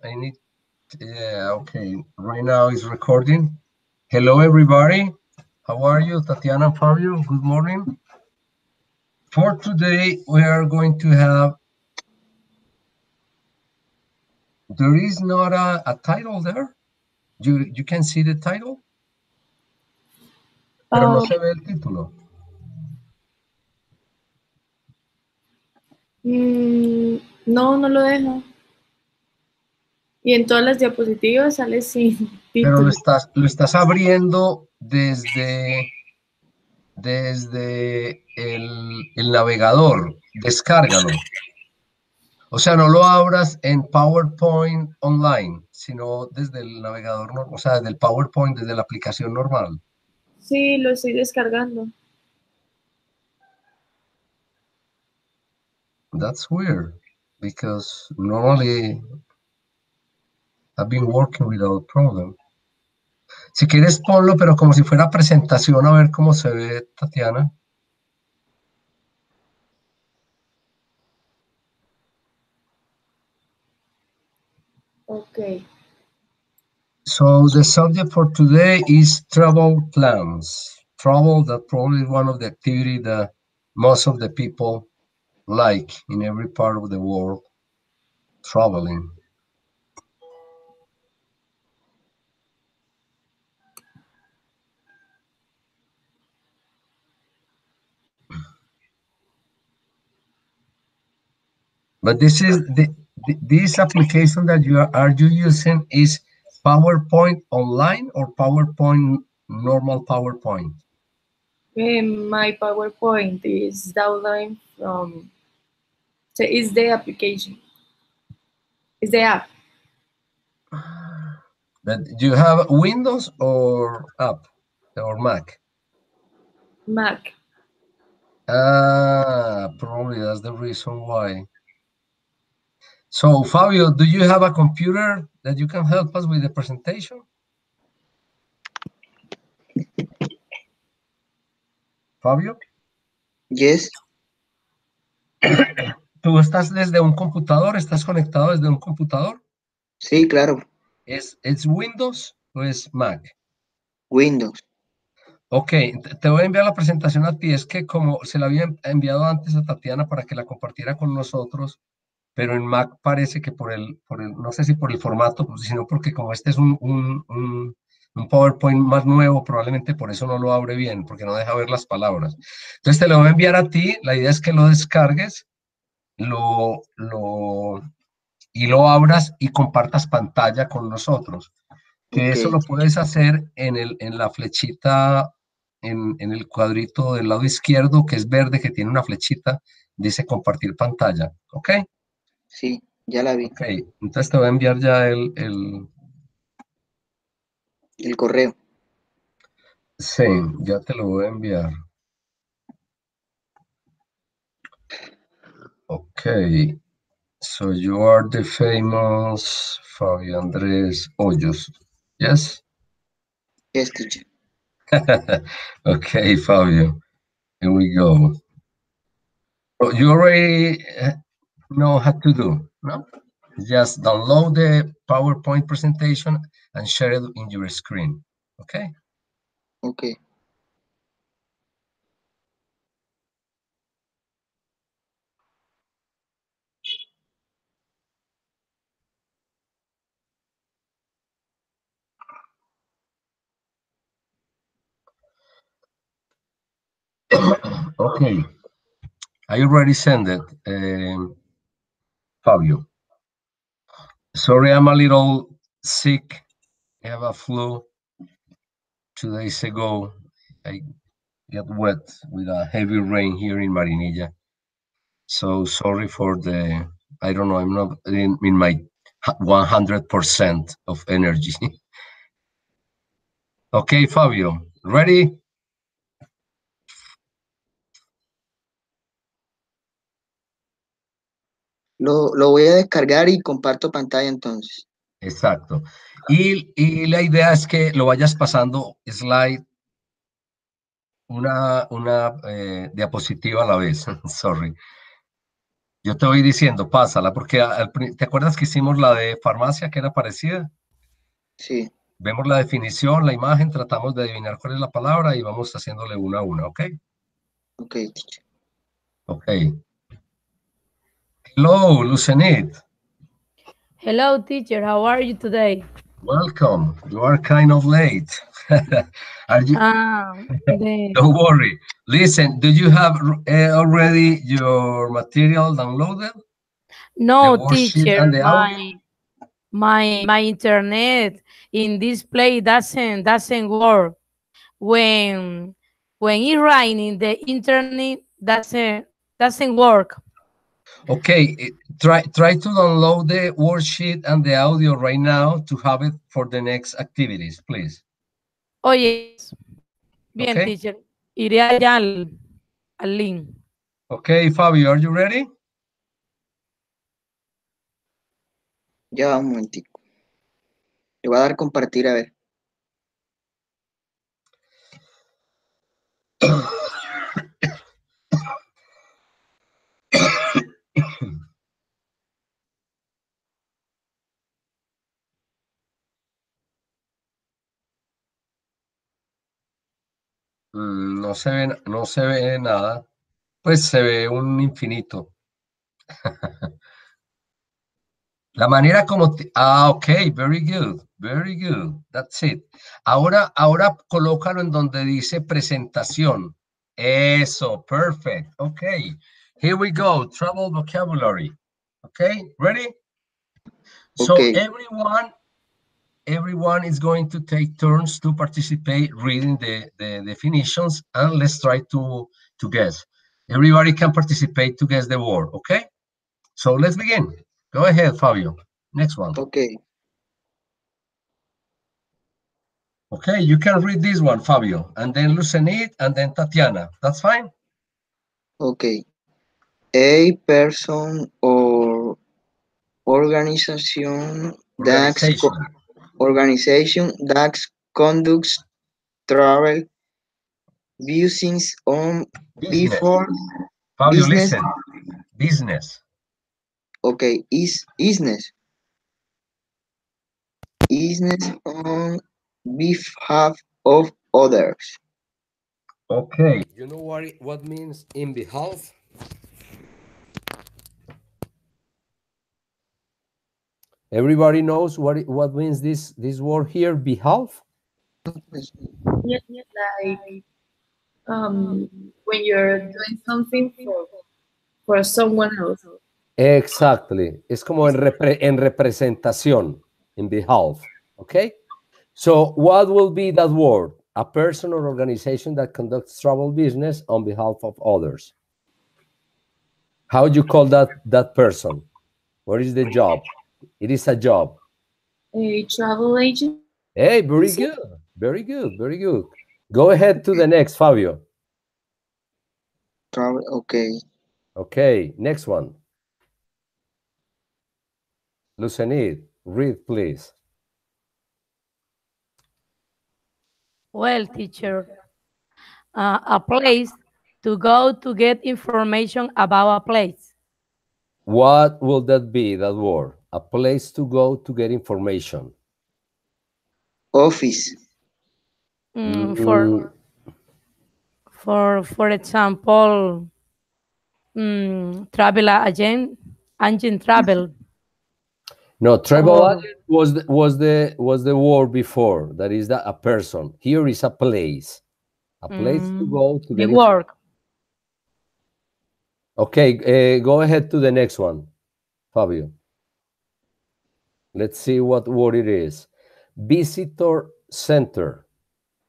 I need, yeah, okay. Right now it's recording. Hello, everybody. How are you, Tatiana and Fabio? Good morning. For today, we are going to have, there is not a title there. You can see the title, pero no se ve el título. No, no lo deja. Y en todas las diapositivas sale sin Pero título. lo estás abriendo desde el navegador. Descárgalo. O sea, no lo abras en PowerPoint online, sino desde el navegador, o sea, desde el PowerPoint, desde la aplicación normal. Sí, lo estoy descargando. That's weird, because normally I've been working without problem. Si quieres ponlo, pero como si fuera presentación, a ver cómo se ve, Tatiana. Ok. So the subject for today is travel plans. Travel, that probably is one of the activities that most of the people like in every part of the world, traveling. But this is this application that are you using is PowerPoint online or PowerPoint normal PowerPoint? My PowerPoint is downloading from, so is the application. Is the app. But do you have Windows or app or Mac? Mac. Probably that's the reason why. So Fabio, do you have a computer that you can help us with the presentation? Fabio? Yes. ¿Tú estás desde un computador? ¿Estás conectado desde un computador? Sí, claro. ¿Es Windows o es Mac? Windows. Ok, te voy a enviar la presentación a ti. Es que como se la había enviado antes a Tatiana para que la compartiera con nosotros, pero en Mac parece que no sé si por el formato, pues, sino porque como este es un PowerPoint más nuevo, probablemente por eso no lo abre bien, porque no deja ver las palabras. Entonces te lo voy a enviar a ti. La idea es que lo descargues, y lo abras y compartas pantalla con nosotros. Que eso Ok. lo puedes hacer en la flechita, en el cuadrito del lado izquierdo, que es verde, que tiene una flechita, dice compartir pantalla. ¿Ok? Sí, ya la vi. Ok, entonces te voy a enviar ya El correo. Sí, ya te lo voy a enviar. Ok, so you are the famous Fabio Andrés Hoyos. Yes? Yes, teacher. Okay, Fabio, here we go. So you already know how to do, no? Just download the PowerPoint presentation and share it in your screen, okay? Ok. Okay, I already sent it, Fabio. Sorry, I'm a little sick. I have a flu. 2 days ago, I got wet with a heavy rain here in Marinilla. So sorry for I don't know, I'm not in my 100% of energy. Okay, Fabio, ready? Lo voy a descargar y comparto pantalla entonces. Exacto. Y la idea es que lo vayas pasando slide, una diapositiva a la vez. Sorry. Yo te voy diciendo, pásala, porque ¿te acuerdas que hicimos la de farmacia que era parecida? Sí, Vemos la definición, la imagen, tratamos de adivinar cuál es la palabra y vamos haciéndole una a una, ¿ok? ok, teacher. Ok. Hello, Lucenit. Hello, teacher. How are you today? Welcome. You are kind of late. Are you? The Don't worry. Listen, do you have already your material downloaded? The no, worksheet teacher. and the audio? My internet in this place doesn't work. When it's raining, the internet doesn't work. Okay, try to download the worksheet and the audio right now to have it for the next activities, please. Oye, bien, Okay? teacher. Iré allá al link. Okay, Fabio, are you ready? Ya va un momentico. Le voy a dar compartir a ver. No se ve nada. Pues se ve un infinito. La manera como ok, very good, that's it. Ahora colócalo en donde dice presentación. Eso, perfect. Ok, here we go, travel vocabulary. Okay, ready? So Ok, everyone is going to take turns to participate reading the definitions, and let's try to guess. Everybody can participate to guess the word, okay? So let's begin. Go ahead, Fabio. Next one. ok, Okay, you can read this one, Fabio, and then Lucenit, and then Tatiana. That's fine? ok. A person or organization Organization. that conducts travel business on Business. before Fabio, business. listen. Business. Okay, is business on behalf of others. Okay. You know what means in behalf? Everybody knows what means this word here, behalf? Yeah, like when you're doing something for someone else. Exactly. Es como en representación, in behalf. Okay? So what will be that word? A person or organization that conducts travel business on behalf of others. How do you call that person? What is the job? It is a job. A travel agent. Hey, very good. Very good. Very good. Go ahead to the next, Fabio. Travel. Okay, Okay, next one. Lucenid, read, please. Well, teacher, a place to go to get information about a place. What will that be, that word? A place to go to get information. office. For example, travel agent travel. No, travel Or agent was the word before. That is a person. Here is a place. A place to go to the get information. work. Okay, go ahead to the next one, Fabio. Let's see what word it is. Visitor center.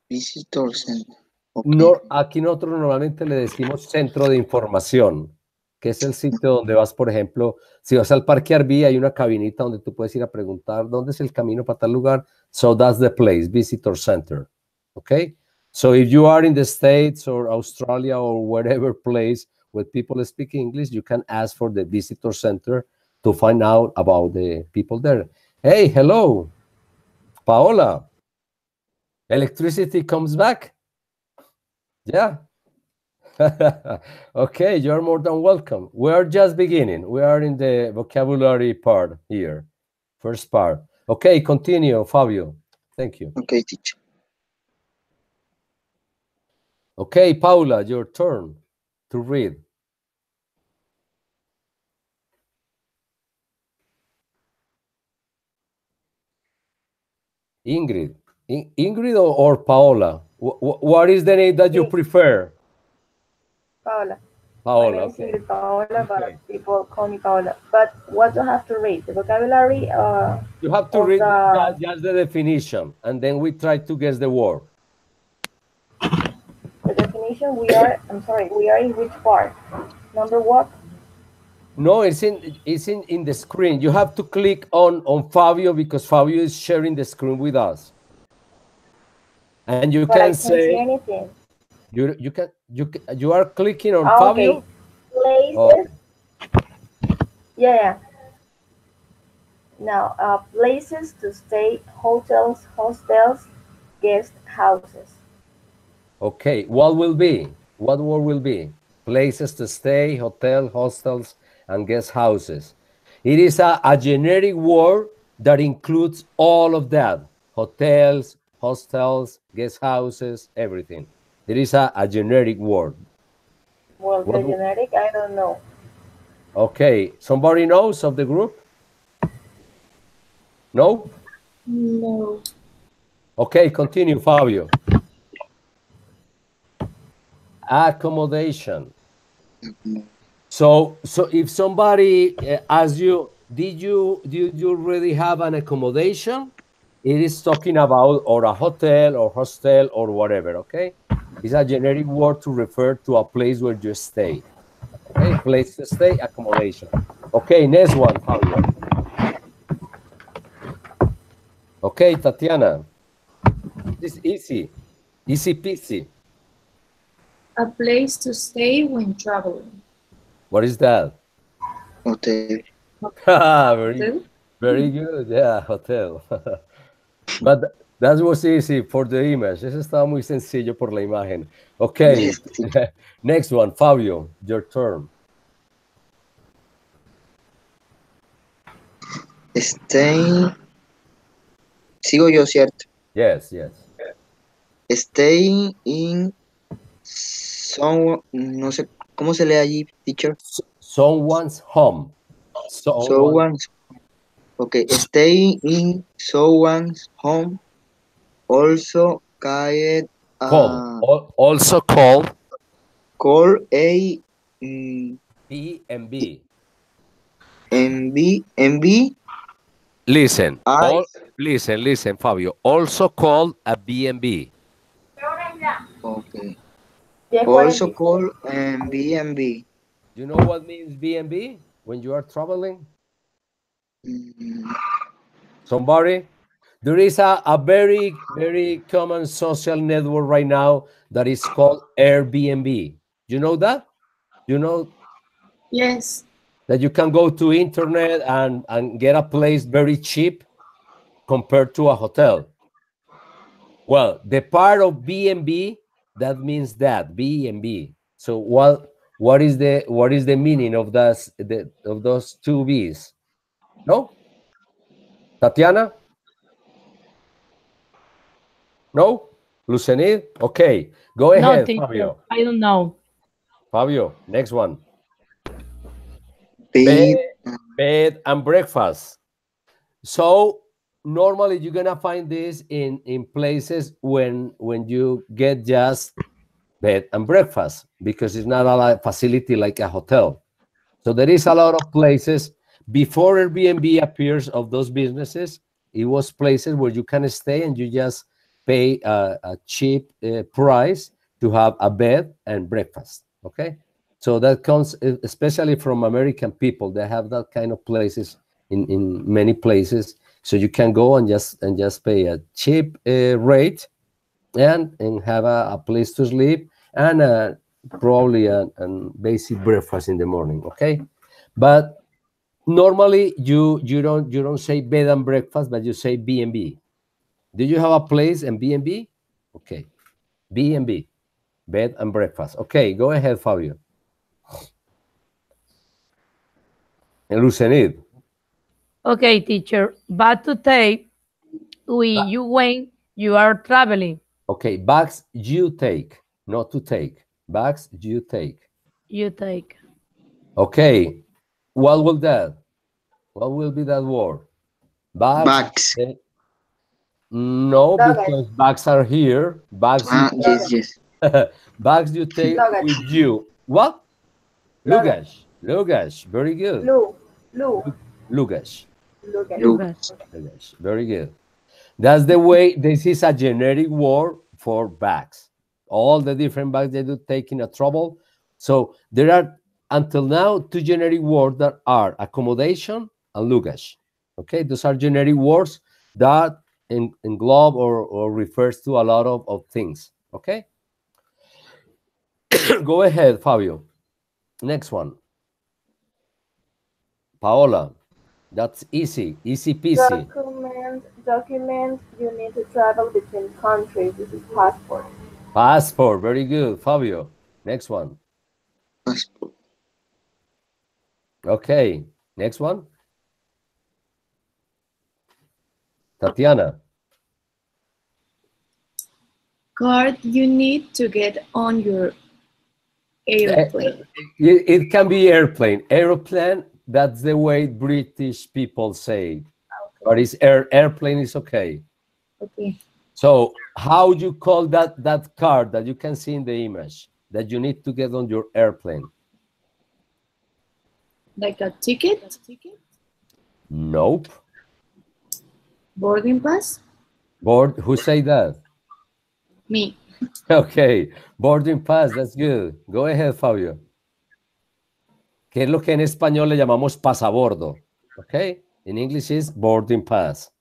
Visitor center. Okay. No, aquí nosotros normalmente le decimos centro de información, que es el sitio donde vas, por ejemplo, si vas al parque Arví, hay una cabinita donde tú puedes ir a preguntar dónde es el camino para tal lugar. So that's the place, visitor center. Okay? So if you are in the States or Australia or wherever place where people speak English, you can ask for the visitor center to find out about the people there. Hey, hello, Paola. Electricity comes back. Yeah. Okay, you're more than welcome. We are just beginning. We are in the vocabulary part here, first part. Okay, continue, Fabio. Thank you. Okay, teacher. Okay, Paula, your turn to read. Ingrid. Ingrid or Paola? What is the name that you prefer? Paola. Paola, My name is okay. Ingrid Paola, but Okay. people call me Paola. But what do I have to read? The vocabulary You have to of read the, just the definition, and then we try to guess the word. the definition? I'm sorry, we are in which part? Number what? No, it's in the screen. You have to click on Fabio because Fabio is sharing the screen with us. And you But I can can't see say anything. you are clicking on Okay. Fabio. Places. Oh. Yeah. Now, places to stay, hotels, hostels, guest houses. Okay, what will be? What word will be? Places to stay, hotel, hostels, and guest houses. It is a generic word that includes all of that. Hotels, hostels, guest houses, everything. It is a generic word. Well, the generic, I don't know. Okay, somebody knows of the group? No? No. Okay, continue, Fabio. Accommodation. So if somebody asks you, did you already have an accommodation? It is talking about or a hotel or hostel or whatever, okay? It's a generic word to refer to a place where you stay. Okay, place to stay, accommodation. Okay, next one, Fabio. Okay, Tatiana. This is easy. Easy peasy. A place to stay when traveling. What is that? Hotel. Very good. Yeah, hotel. But that was easy for the image. Eso estaba muy sencillo por la imagen. Okay. Next one, Fabio, your turn. Stay. Sigo yo, ¿cierto? Yes, yes. Stay in some, no sé, ¿cómo se lee allí, teacher? Someone's home. Someone's. Okay, stay in someone's home. Also called. Also called. Call a. B&B. MB. Listen. Listen, Fabio. Also called a B&B. Okay. Also called B&B. You know what means B&B when you are traveling? Somebody? There is a very, very common social network right now that is called Airbnb. You know that? You know? Yes. That you can go to internet and get a place very cheap compared to a hotel. Well, the part of B&B, that means that, B&B. So what is the meaning of those two B's? No? Tatiana? No? Lucenid? Okay. Go ahead, teacher, Fabio. I don't know. Fabio, next one. Bed and breakfast. So normally you're gonna find this in places when you get just bed and breakfast because it's not a facility like a hotel. So there is a lot of places before Airbnb appears of those businesses. It was places where you can stay and you just pay a cheap price to have a bed and breakfast. Okay, so that comes especially from American people. They have that kind of places in many places. So you can go and just pay a cheap rate and have a place to sleep and probably a basic breakfast in the morning. Okay, but normally you don't say bed and breakfast, but you say B&B. Do you have a place in B&B? Okay, B&B. Bed and breakfast. Okay, go ahead, Fabio. And Lucenid. Okay, teacher. But to take when you are traveling. Okay, bags you take, not to take. Bags you take. You take. Okay, what will that? What will be that word? Bags. No, Luggage. because bags are here. Bags you Yes, yes. bags you take Luggage. with you. What? Luggage. Luggage. Very good. Luggage. Luggage. Luggage. Look. Luggage. Very good. That's the way. This is a generic word for bags. All the different bags they do taking a trouble. So there are until now 2 generic words that are accommodation and luggage. Okay, those are generic words that englobe or refers to a lot of things. Okay. Go ahead, Fabio. Next one. Paola. That's easy. Easy peasy. Document you need to travel between countries. This is passport. Passport. Very good, Fabio. Next one. Passport. Okay. Next one. Tatiana. Card you need to get on your airplane. It can be airplane. Aeroplane, that's the way British people say. But it's airplane is okay. Okay. So how you call that card that you can see in the image that you need to get on your airplane? Like a ticket? Nope. Boarding pass? Board, who say that? Me. Okay, boarding pass, that's good. Go ahead, Fabio. Que es lo que en español le llamamos pasabordo. Okay, in English is boarding pass.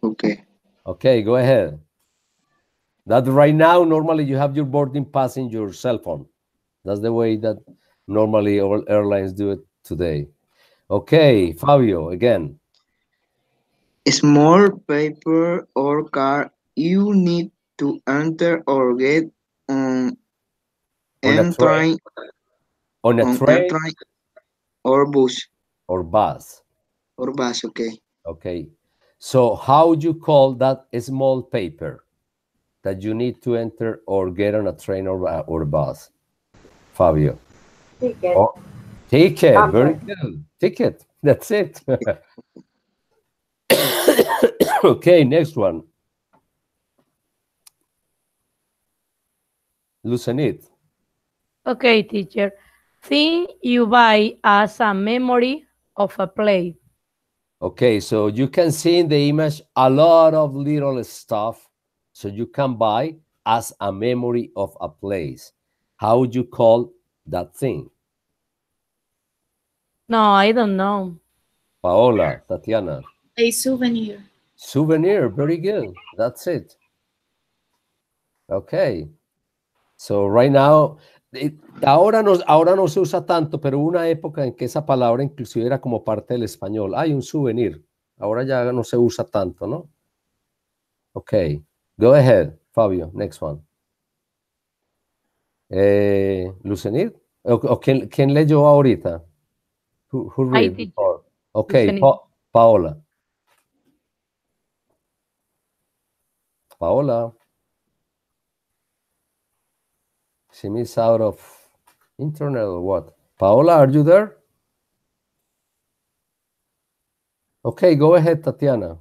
Okay. Okay, go ahead. That right now, normally you have your boarding pass in your cell phone. That's the way that normally all airlines do it today. Okay, Fabio, again. Small paper or card you need to enter or get on On a train, train, on a on train train or bus or bus. or bus. Okay. Okay, so how would you call that small paper that you need to enter or get on a train or bus? Fabio. Ticket. Oh, ticket. Very Okay. good. Ticket. That's it. Okay, next one. Loosen it. Okay, teacher. Thing you buy as a memory of a place. Okay, so you can see in the image a lot of little stuff. So you can buy as a memory of a place. How would you call that thing? No, I don't know. Paola, Tatiana. A souvenir. Souvenir, very good. That's it. Okay. So right now, ahora no se usa tanto, pero hubo una época en que esa palabra inclusive era como parte del español. Hay un souvenir. Ahora ya no se usa tanto, ¿no? Okay. Go ahead, Fabio. Next one. Lucenir. ¿O quién leyó ahorita? Who I read teacher. before? Okay, Lucenir. Paola. Paola. She is out of internet or what? Paola, are you there? Okay, go ahead, Tatiana.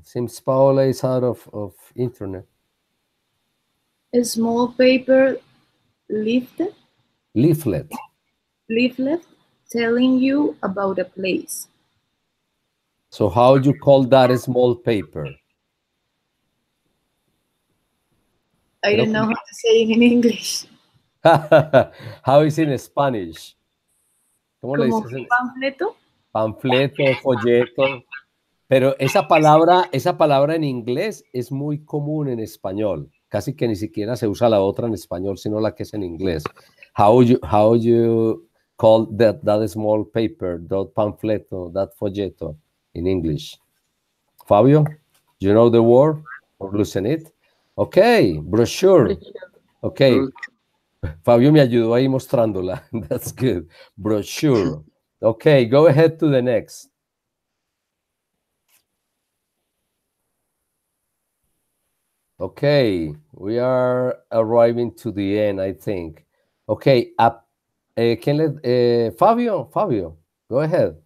Seems Paola is out of internet. A small paper leaflet telling you about a place. So how would you call that a small paper? I don't know how to say it in English. How is it in Spanish? ¿Cómo le Como dices en panfleto. panfleto, folleto? Pero esa palabra en inglés es muy común en español. Casi que ni siquiera se usa la otra en español, sino la que es en inglés. How would you call that small paper, that panfleto, that folleto in English? Fabio, you know the word or loosen it? Okay, brochure. Okay, Fabio me ayudó ahí mostrándola. That's good. Brochure. Okay, go ahead to the next. Okay, we are arriving to the end, I think. Okay, Fabio, go ahead.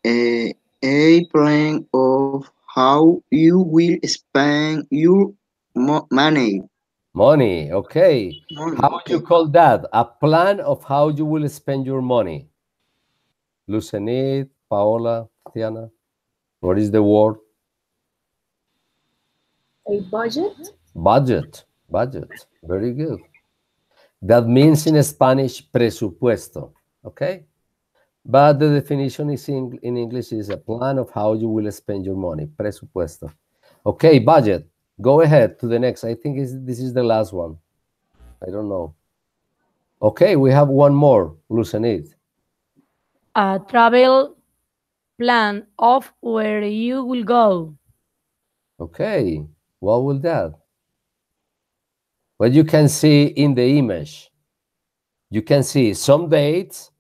A plan of how you will spend your money. Money, okay. Money, How would you okay. call that? A plan of how you will spend your money. Lucenit, Paola, Tiana, what is the word? A budget? Budget, budget, very good. That means in Spanish, presupuesto, okay? But the definition is in English is a plan of how you will spend your money, presupuesto. Okay, budget. Go ahead to the next. I think this is the last one. I don't know. Okay, we have one more, Lucenit. A travel plan of where you will go. Okay, what will that? Well, you can see in the image, you can see some dates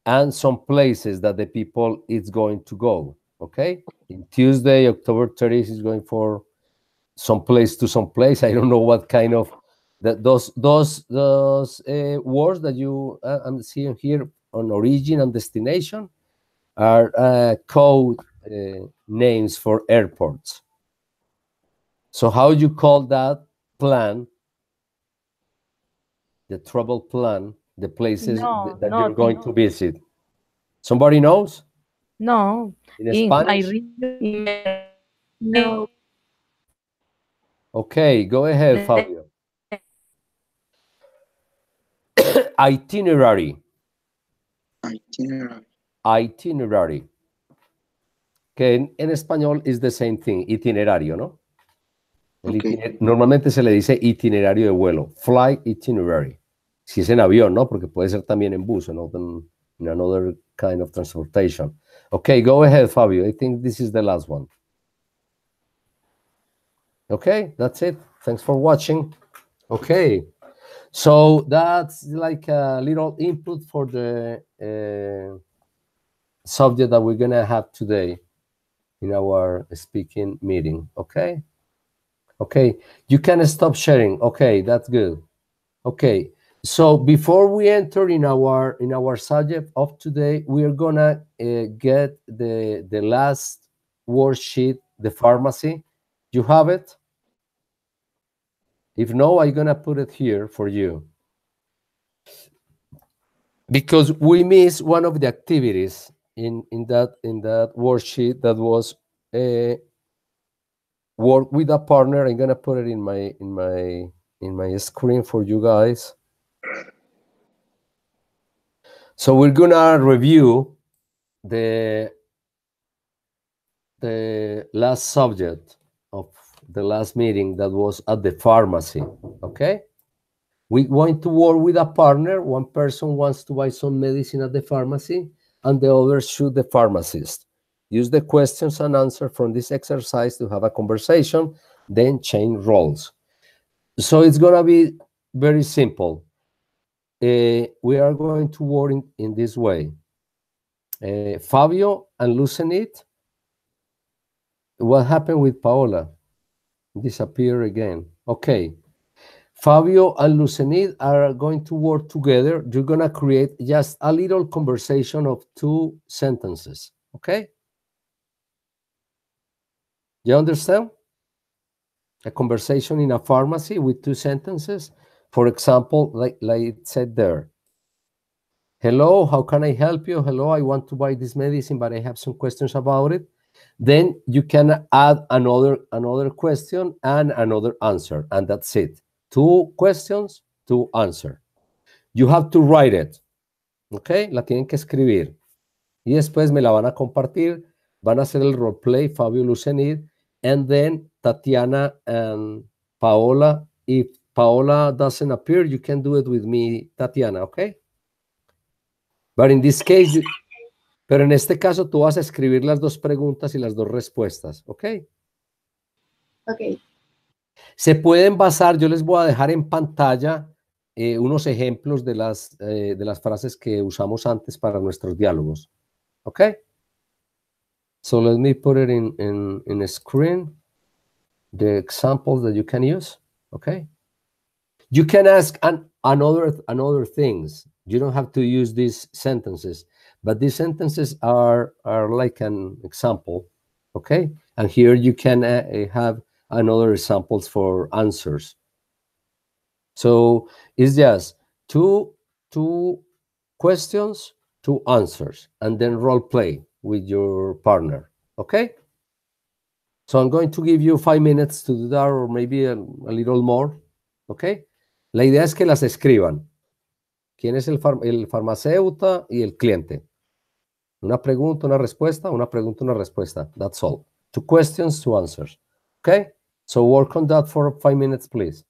and some places that the people is going to go. Okay, in Tuesday, October 30th is going for some place to some place. I don't know what kind of those words that you I'm seeing here on origin and destination are code names for airports. So how you call that plan, the travel plan, the places No, that no, you're going to visit? Somebody knows? no. In In my Spanish? No. Okay, go ahead, Fabio. Itinerary. Itinerary. Itinerary. Que en español es the same thing, itinerario, ¿no? Okay. Normalmente se le dice itinerario de vuelo, flight itinerary. Si es en avión, ¿no? Porque puede ser también en bus, ¿no? In another kind of transportation. Okay, go ahead, Fabio. I think this is the last one. Okay, that's it. Thanks for watching. Okay, so that's like a little input for the subject that we're gonna have today in our speaking meeting. Okay. Okay, you can stop sharing. Okay, that's good. Okay, so before we enter in our subject of today, we are gonna get the last worksheet, the pharmacy. You have it? If no, I'm gonna put it here for you because we missed one of the activities in that worksheet that was work with a partner. I'm gonna put it in my screen for you guys. So we're gonna review the last subject of the last meeting that was at the pharmacy. Okay, we going to work with a partner. One person wants to buy some medicine at the pharmacy and the other shoot the pharmacist. Use the questions and answer from this exercise to have a conversation, then change roles. So it's gonna be very simple. We are going to work in this way. Fabio and Lucenit. What happened with Paola? Disappear again. Okay. Fabio and Lucenit are going to work together. You're going to create just a little conversation of 2 sentences. Okay? You understand? A conversation in a pharmacy with 2 sentences. For example, like it said there. Hello, how can I help you? Hello, I want to buy this medicine, but I have some questions about it. Then you can add another question and another answer, and that's it. 2 questions, 2 answers. You have to write it. Okay, la tienen que escribir. Y después me la van a compartir. Van a hacer el roleplay, Fabio, Lucenid, and then Tatiana and Paola. If Paola doesn't appear, you can do it with me, Tatiana, okay? But in this case, pero en este caso tú vas a escribir las 2 preguntas y las 2 respuestas, ¿ok? Ok. Se pueden basar, yo les voy a dejar en pantalla unos ejemplos de las frases que usamos antes para nuestros diálogos. Okay? So let me put it in a screen, the examples that you can use. Okay? You can ask another things. You don't have to use these sentences, but these sentences are like an example. Okay? And here you can have another examples for answers. So it's just two questions, two answers, and then role play with your partner. Okay? So I'm going to give you 5 minutes to do that, or maybe a little more. Okay? La idea es que las escriban. ¿Quién es el farmacéutico y el cliente? Una pregunta, una respuesta, una pregunta, una respuesta. That's all. 2 questions, 2 answers. Okay? So work on that for 5 minutes, please.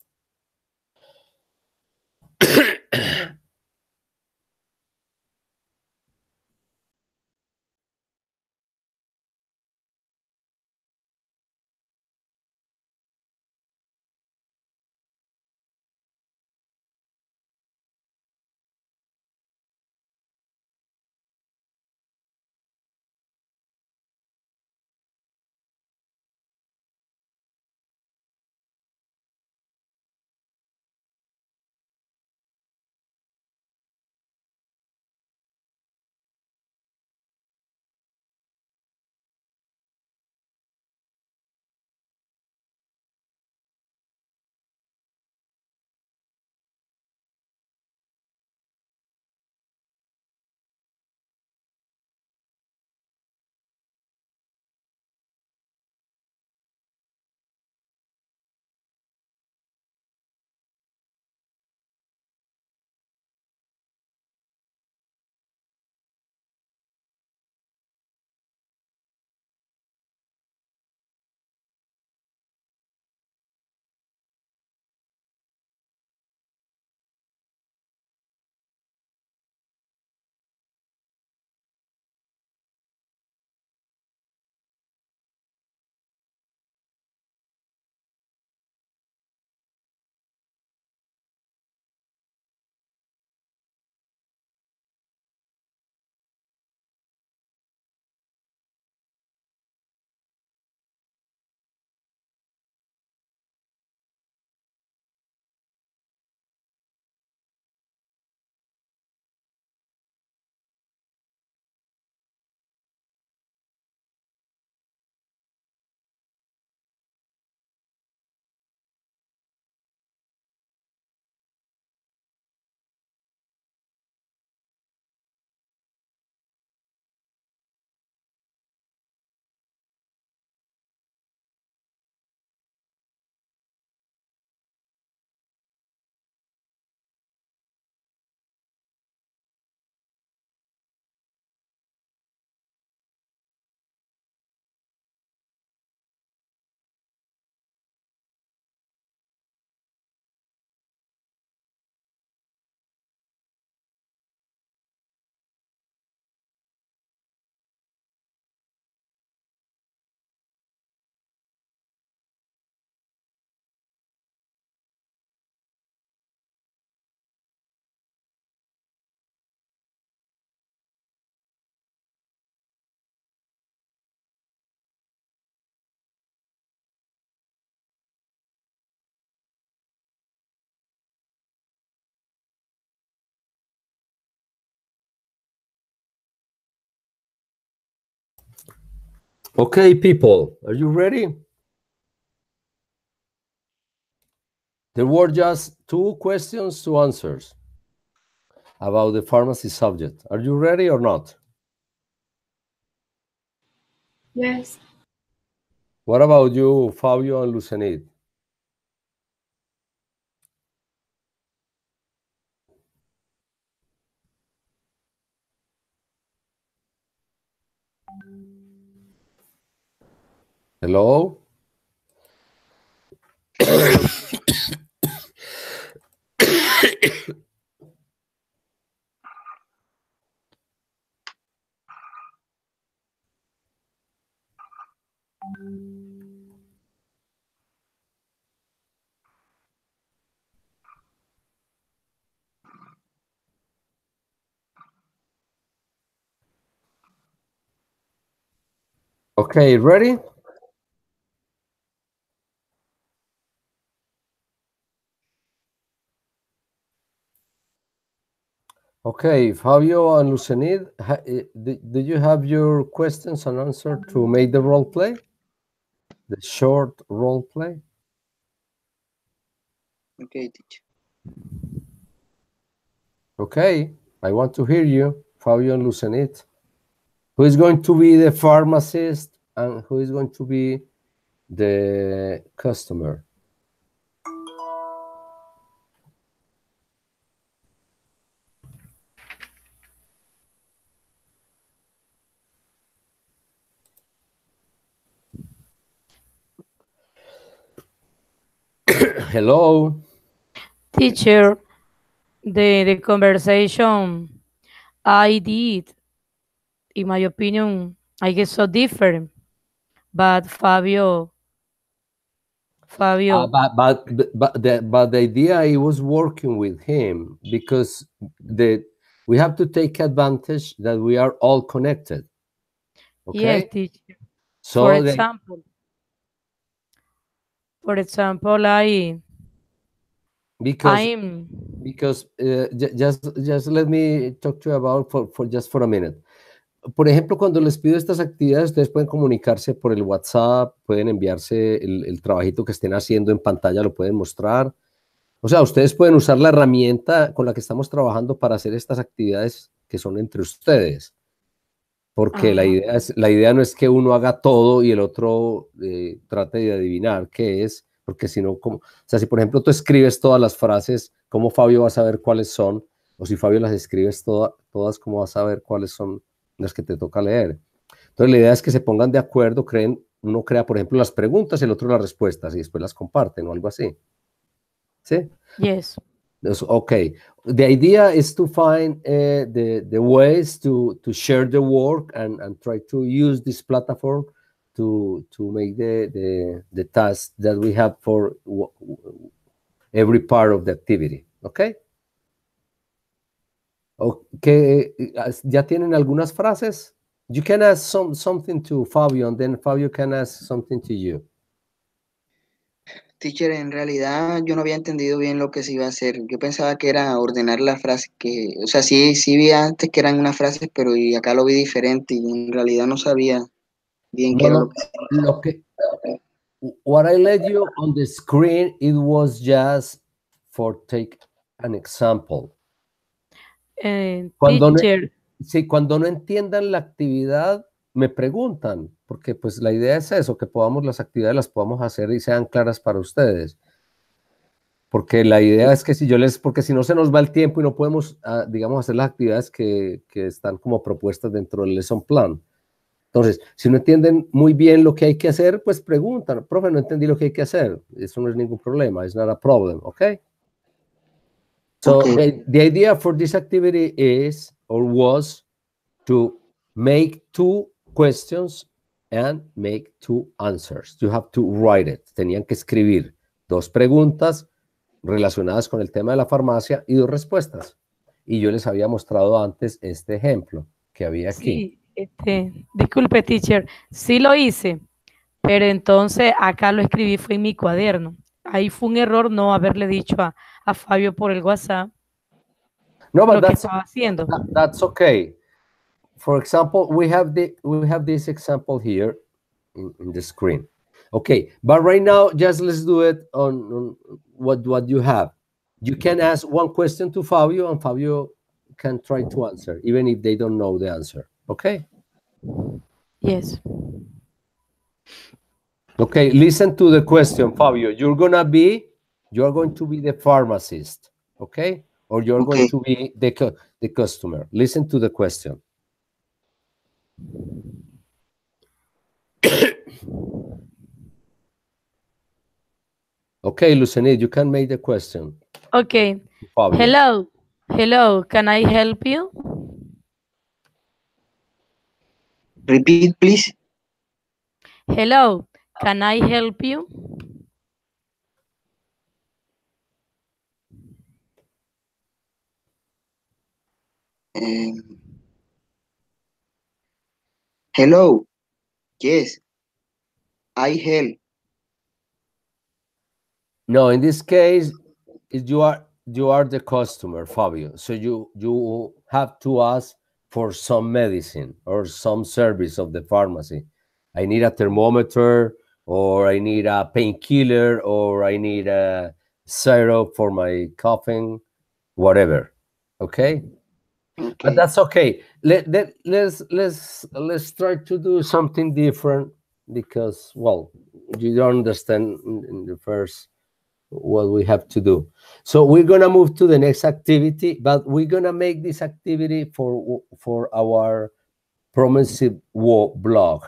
Okay, people, are you ready? There were just 2 questions, 2 answers about the pharmacy subject. Are you ready or not? Yes. What about you, Fabio and Lucenid? Hello? Okay, ready? Okay, Fabio and Lucenid, do you have your questions and answer to make the role play? The short role play? Okay, teacher. Okay, I want to hear you, Fabio and Lucenid. Who is going to be the pharmacist and who is going to be the customer? Hello. Teacher, the conversation I did, in my opinion, I guess so different. But Fabio, But the idea I was working with him because we have to take advantage that we are all connected. yes, Okay, teacher. For so example, I because I'm just let me talk to you about for just for a minute. Por ejemplo, cuando les pido estas actividades, ustedes pueden comunicarse por el WhatsApp, pueden enviarse el trabajito que estén haciendo en pantalla, lo pueden mostrar. O sea, ustedes pueden usar la herramienta con la que estamos trabajando para hacer estas actividades que son entre ustedes. Porque la idea no es que uno haga todo y el otro trate de adivinar qué es, porque si no, o sea, si por ejemplo tú escribes todas las frases, ¿cómo Fabio va a saber cuáles son? O si Fabio las escribes todas, ¿cómo vas a saber cuáles son las que te toca leer? Entonces la idea es que se pongan de acuerdo, uno crea, por ejemplo, las preguntas, el otro las respuestas y después las comparten o algo así. ¿Sí? yes. Okay. The idea is to find the ways to share the work and try to use this platform to make the task that we have for every part of the activity. Okay. Okay. ¿Ya tienen algunas frases? You can ask something to Fabio and then Fabio can ask something to you. Teacher, en realidad yo no había entendido bien lo que se iba a hacer. Yo pensaba que era ordenar las frases que, o sea, sí vi antes que eran unas frases, pero y acá lo vi diferente y en realidad no sabía bien qué No, era lo no, que se lo que, what I let you on the screen, it was just for take an example. Cuando no, Teacher, sí, cuando no entiendan la actividad, me preguntan, porque pues la idea es eso, que podamos las actividades las podamos hacer y sean claras para ustedes. Porque la idea es que porque si no se nos va el tiempo y no podemos, digamos, hacer las actividades que están como propuestas dentro del lesson plan. Entonces, si no entienden muy bien lo que hay que hacer, pues preguntan, profe, no entendí lo que hay que hacer. Eso no es ningún problema, it's not a problem, okay? So okay. the idea for this activity is, or was, to make 2 questions and make 2 answers. You have to write it. Tenían que escribir 2 preguntas relacionadas con el tema de la farmacia y 2 respuestas. Y yo les había mostrado antes este ejemplo que había aquí. sí, disculpe, teacher, sí lo hice, pero entonces acá lo escribí fue en mi cuaderno. Ahí fue un error no haberle dicho a Fabio por el WhatsApp No, but lo que estaba haciendo. that's okay. For example, we have this example here in the screen. Okay, but right now, just let's do it on what you have. You can ask one question to Fabio, and Fabio can try to answer, even if they don't know the answer. Okay? Yes. Okay, listen to the question, Fabio. You are going to be the pharmacist, okay? Or you're going Okay. to be the customer. Listen to the question. Okay, Lucenid, you can make the question. Okay. Fabio. Hello, can I help you? Repeat, please. Hello, can I help you? Hello, Yes, I help. No, in this case, you are the customer, Fabio. So you have to ask for some medicine or some service of the pharmacy. I need a thermometer, or I need a painkiller, or I need a syrup for my coughing, whatever. Okay? But Okay. that's okay. Let's try to do something different, because, well, you don't understand in the first what we have to do. So we're gonna move to the next activity, but we're gonna make this activity for our promised blog.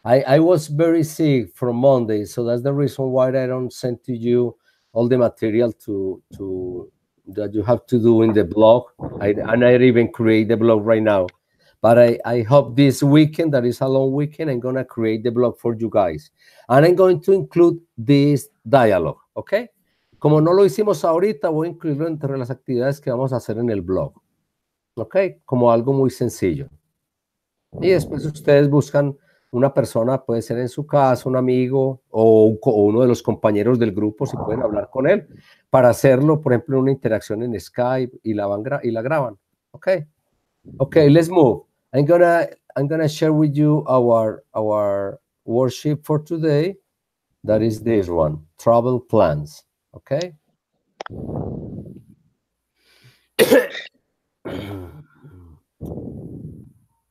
I was very sick from Monday, so that's the reason why I don't send to you all the material to that you have to do in the blog. And I even create the blog right now. But I hope this weekend, that is a long weekend, I'm gonna create the blog for you guys. And I'm going to include this dialogue, ¿ok? Como no lo hicimos ahorita, voy a incluirlo entre las actividades que vamos a hacer en el blog, ¿ok? Como algo muy sencillo. Y después ustedes buscan una persona, puede ser en su casa, un amigo o uno de los compañeros del grupo, si pueden hablar con él, para hacerlo, por ejemplo, una interacción en Skype y la graban. Okay. Okay, let's move. I'm gonna share with you our worksheet for today. That is this one, travel plans. Okay.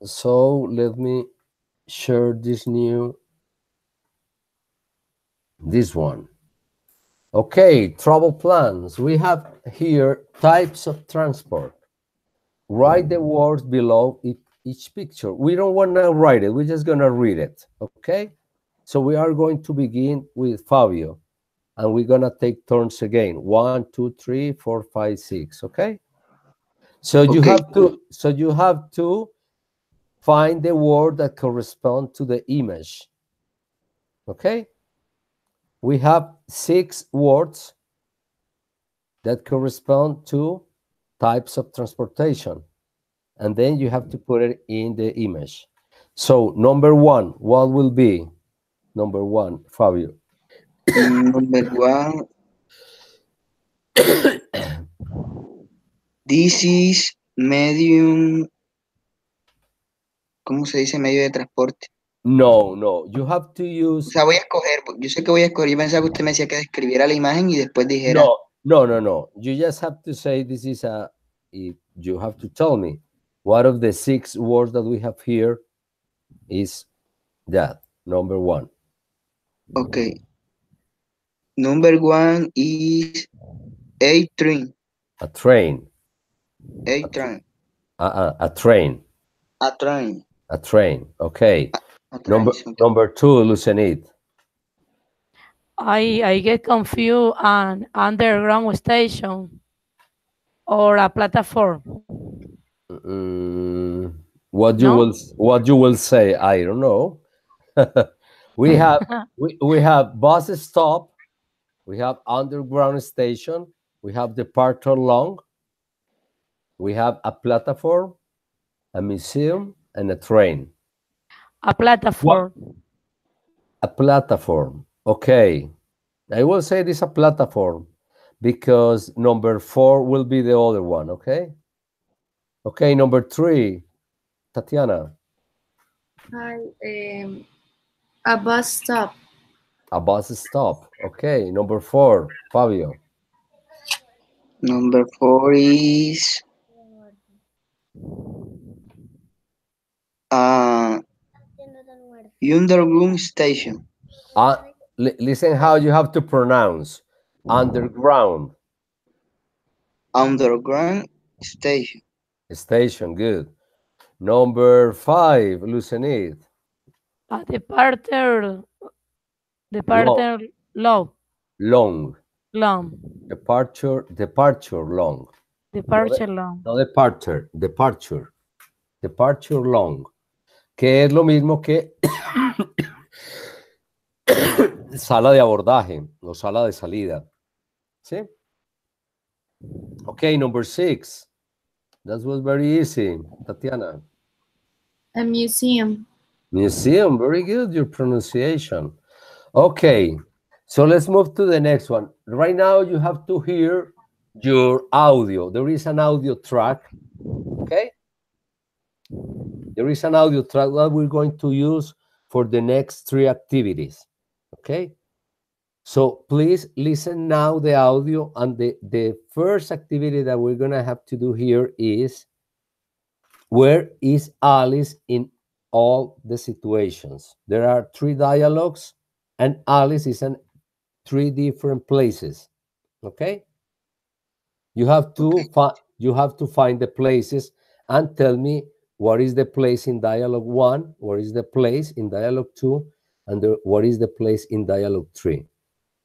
So let me share this one. Okay, travel plans. We have here types of transport. Write the words below each picture. We don't want to write it. We're just going to read it. Okay? So we are going to begin with Fabio, and we're going to take turns again. 1, 2, 3, 4, 5, 6. Okay? So you have to find the word that corresponds to the image. Okay? We have 6 words that correspond to types of transportation. And then you have to put it in the image. So number 1, what will be? Number 1, Fabio. Number 1. This is medium. ¿Cómo se dice medio de transporte? No, you have to O use... sea, voy a escoger, yo sé que voy a escoger, yo pensaba que usted me decía que describiera la imagen y después dijera. No. You just have to say this is you have to tell me what of the 6 words that we have here is that, number 1. Okay. Number 1 is a train. A train. A train. A train. A train. A train. Okay. A train. Number 2, Lucenit. I get confused an underground station or a platform. What you will say, I don't know. we have bus stop, we have underground station, we have departure long, we have a platform, a museum, and a train. A platform. What? A platform. Okay. I will say this a platform because number 4 will be the other one. Okay. Okay. Number 3, Tatiana. A bus stop. A bus stop. Okay. Number 4, Fabio. Number 4 is underground station. Listen how you have to pronounce underground. Underground station. Station, good. Number 5, Lucenit. A departure long. Long. Departure long. long. No departure. Departure long. Que es lo mismo que sala de abordaje o sala de salida. ¿Sí? Okay, number 6. That was very easy, Tatiana. A museum. Museum, very good, your pronunciation. Okay, so let's move to the next one. Right now you have to hear your audio. There is an audio track, okay? There is an audio track that we're going to use for the next 3 activities, okay? So please listen now the audio, and the first activity that we're gonna have to do here is, where is Alice in all the situations? There are 3 dialogues, and Alice is in 3 different places, okay? You have to find the places and tell me what is the place in dialogue 1, what is the place in dialogue 2, and what is the place in dialogue 3.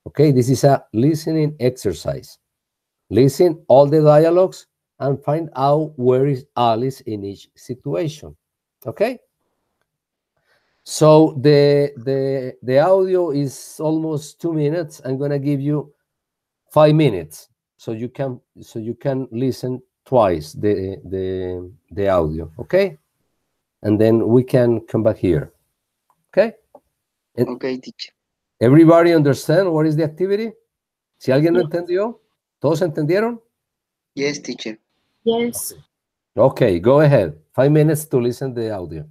Okay, this is a listening exercise. Listen all the dialogues and find out where is Alice in each situation. Okay? So the audio is almost 2 minutes. I'm gonna give you 5 minutes so you can listen twice the audio. Okay? And then we can come back here. Okay? Okay, teacher. Everybody understand what is the activity? Si alguien no entendió, ¿todos entendieron? Yes, teacher. Yes. Okay, go ahead. 5 minutes to listen the audio.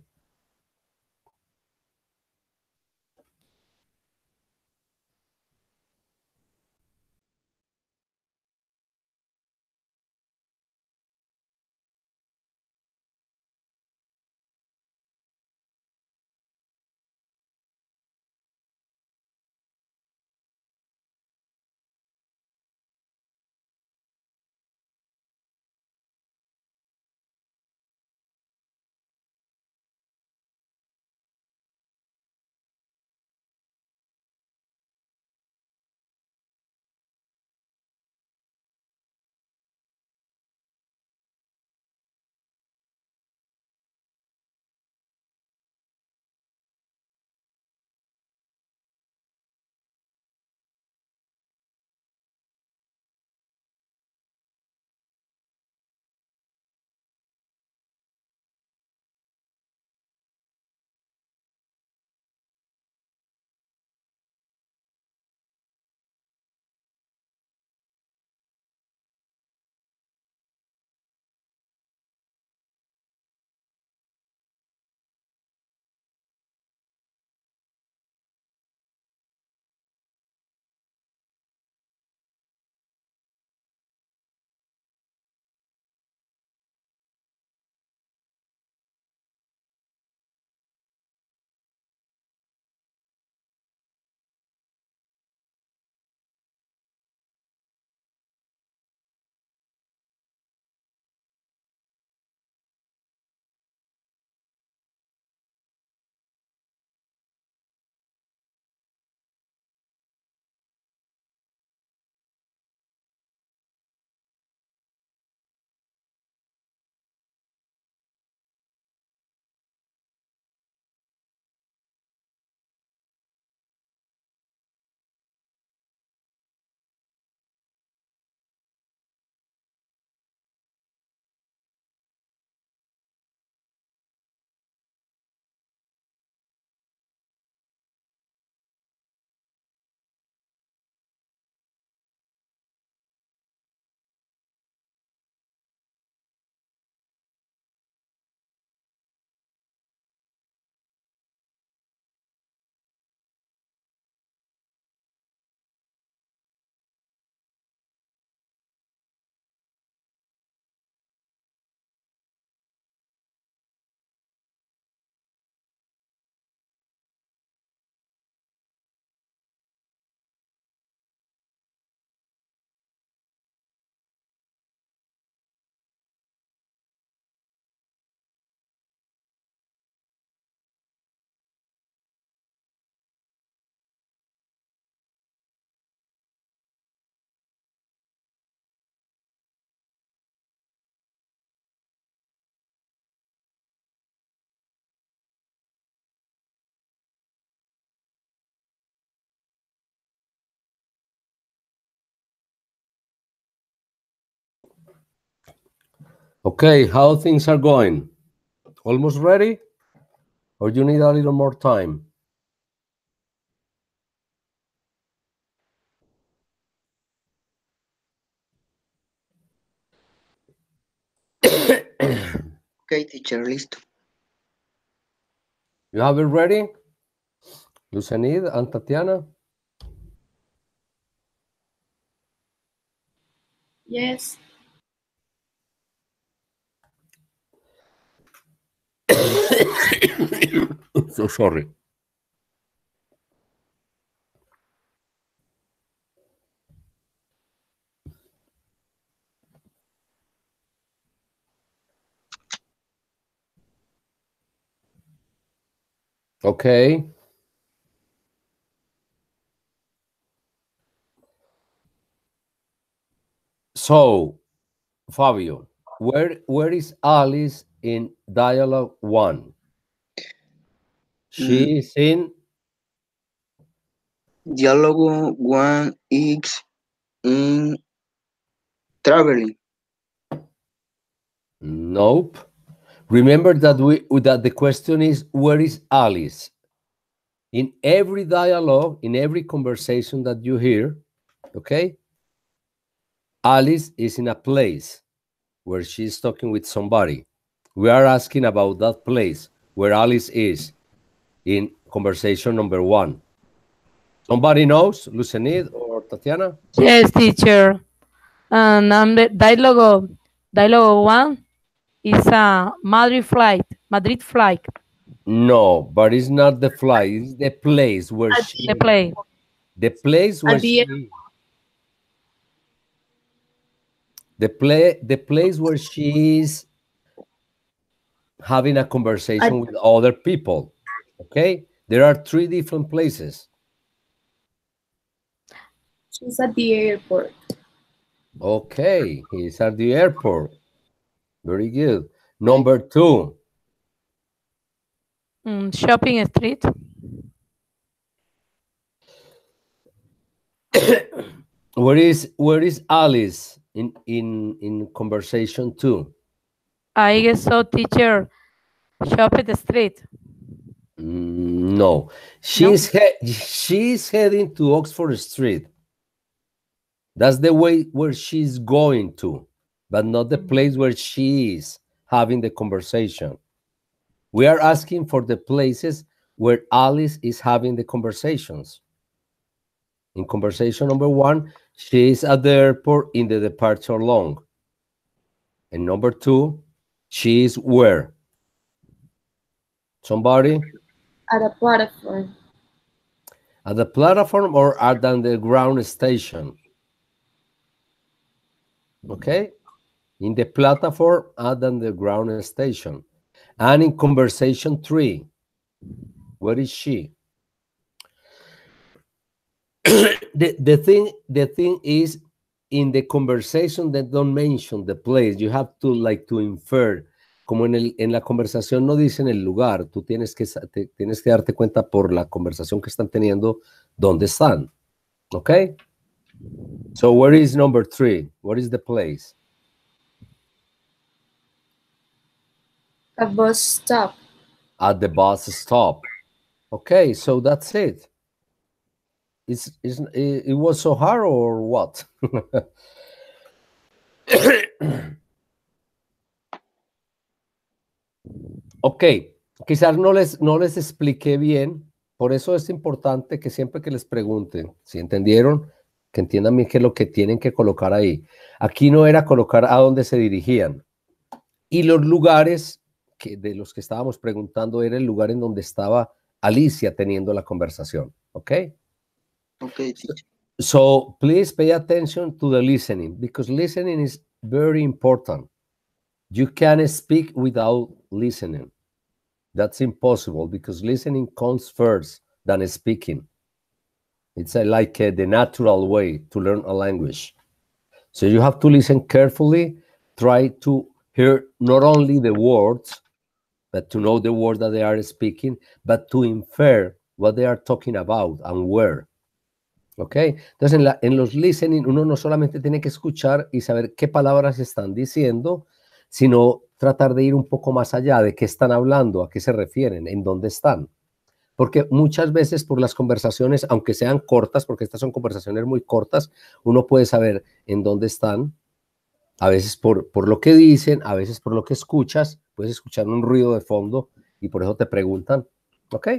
Okay, how things are going? Almost ready? Or you need a little more time? Okay, teacher, listo. You have it ready? Lucenid and Tatiana? Yes. So sorry. Okay. So, Fabio, where is Alice in dialogue 1? She is in Diálogo 1X in traveling. nope. Remember that the question is where is Alice? In every dialogue, in every conversation that you hear, okay? Alice is in a place where she's talking with somebody. We are asking about that place where Alice is in conversation number 1. Somebody knows, Lucenid or Tatiana? Yes, teacher. Number dialogue 1 is a Madrid flight. Madrid flight. No, but it's not the flight. It's the place where At she. The play. The place where At the she. The place where she is having a conversation with other people. Okay, there are 3 different places. She's at the airport. Okay, he's at the airport. Very good. Number 2. Shopping street. Where is Alice in conversation 2? I guess so, teacher. Shop at the street. No, she's heading to Oxford Street. That's the way where she's going to, but not the place where she is having the conversation. We are asking for the places where Alice is having the conversations. In conversation number 1, she is at the airport in the departure lounge. And number 2, she is where? Somebody? At a platform. At the platform or at the underground station? Okay? In the platform at the underground station. And in conversation 3, where is she? the thing is, in the conversation that don't mention the place, you have to infer. Como en la conversación no dicen el lugar, tú tienes que darte cuenta por la conversación que están teniendo dónde están. Okay? So where is number 3? What is the place? A bus stop. At the bus stop. Okay, so that's it. It was so hard or what? Ok, quizás no les expliqué bien, por eso es importante que siempre que les pregunten, si entendieron, que entiendan bien qué es lo que tienen que colocar ahí. Aquí no era colocar a dónde se dirigían. Y los lugares de los que estábamos preguntando era el lugar en donde estaba Alicia teniendo la conversación. ¿Ok? Okay, teacher. So please pay attention to the listening, because listening is very important. You can't speak without listening. That's impossible, because listening comes first than speaking. It's like the natural way to learn a language. So you have to listen carefully, try to hear not only the words, but to know the words that they are speaking, but to infer what they are talking about and where. ¿Ok? Entonces, en los listening, uno no solamente tiene que escuchar y saber qué palabras están diciendo, sino tratar de ir un poco más allá de qué están hablando, a qué se refieren, en dónde están. Porque muchas veces por las conversaciones, aunque sean cortas, porque estas son conversaciones muy cortas, uno puede saber en dónde están, a veces por lo que dicen, a veces por lo que escuchas, puedes escuchar un ruido de fondo y por eso te preguntan. ¿Ok?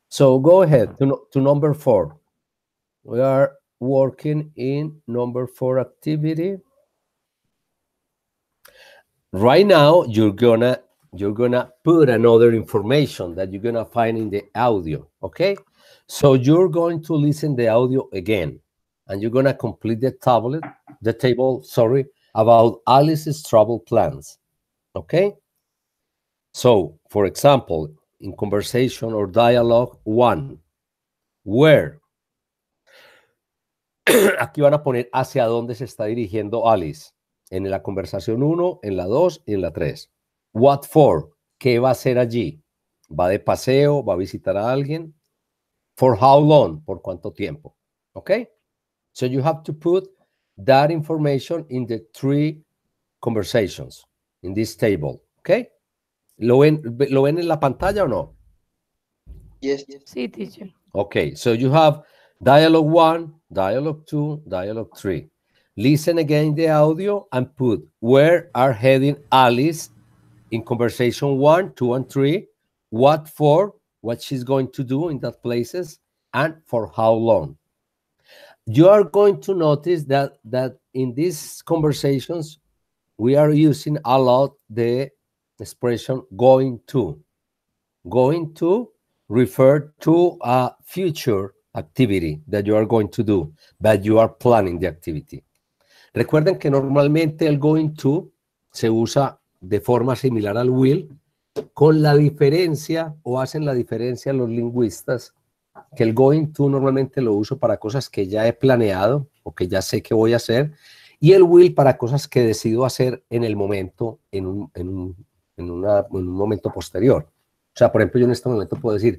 So go ahead to number 4. We are working in number 4 activity. Right now, you're gonna put another information that you're gonna find in the audio, okay? So you're going to listen the audio again, and you're gonna complete the table, about Alice's travel plans, okay? So, for example, in conversation or dialogue 1, where? Aquí van a poner hacia dónde se está dirigiendo Alice. En la conversación 1, en la 2 y en la 3. What for? ¿Qué va a hacer allí? ¿Va de paseo? ¿Va a visitar a alguien? For how long? ¿Por cuánto tiempo? Okay? So you have to put that information in the 3 conversations in this table. Okay? ¿Lo ven en la pantalla o no? Yes. Sí, teacher. Okay, so you have dialogue 1, dialogue 2, dialogue 3. Listen again the audio and put where are heading Alice in conversation 1, 2, and 3, what for, what she's going to do in that places, and for how long. You are going to notice that in these conversations, we are using a lot the expression going to. Going to refer to a future activity that you are going to do, but you are planning the activity. Recuerden que normalmente el going to se usa de forma similar al will, con la diferencia, o hacen la diferencia los lingüistas, que el going to normalmente lo uso para cosas que ya he planeado o que ya sé que voy a hacer, y el will para cosas que decido hacer en el momento, en un momento posterior. O sea, por ejemplo, yo en este momento puedo decir,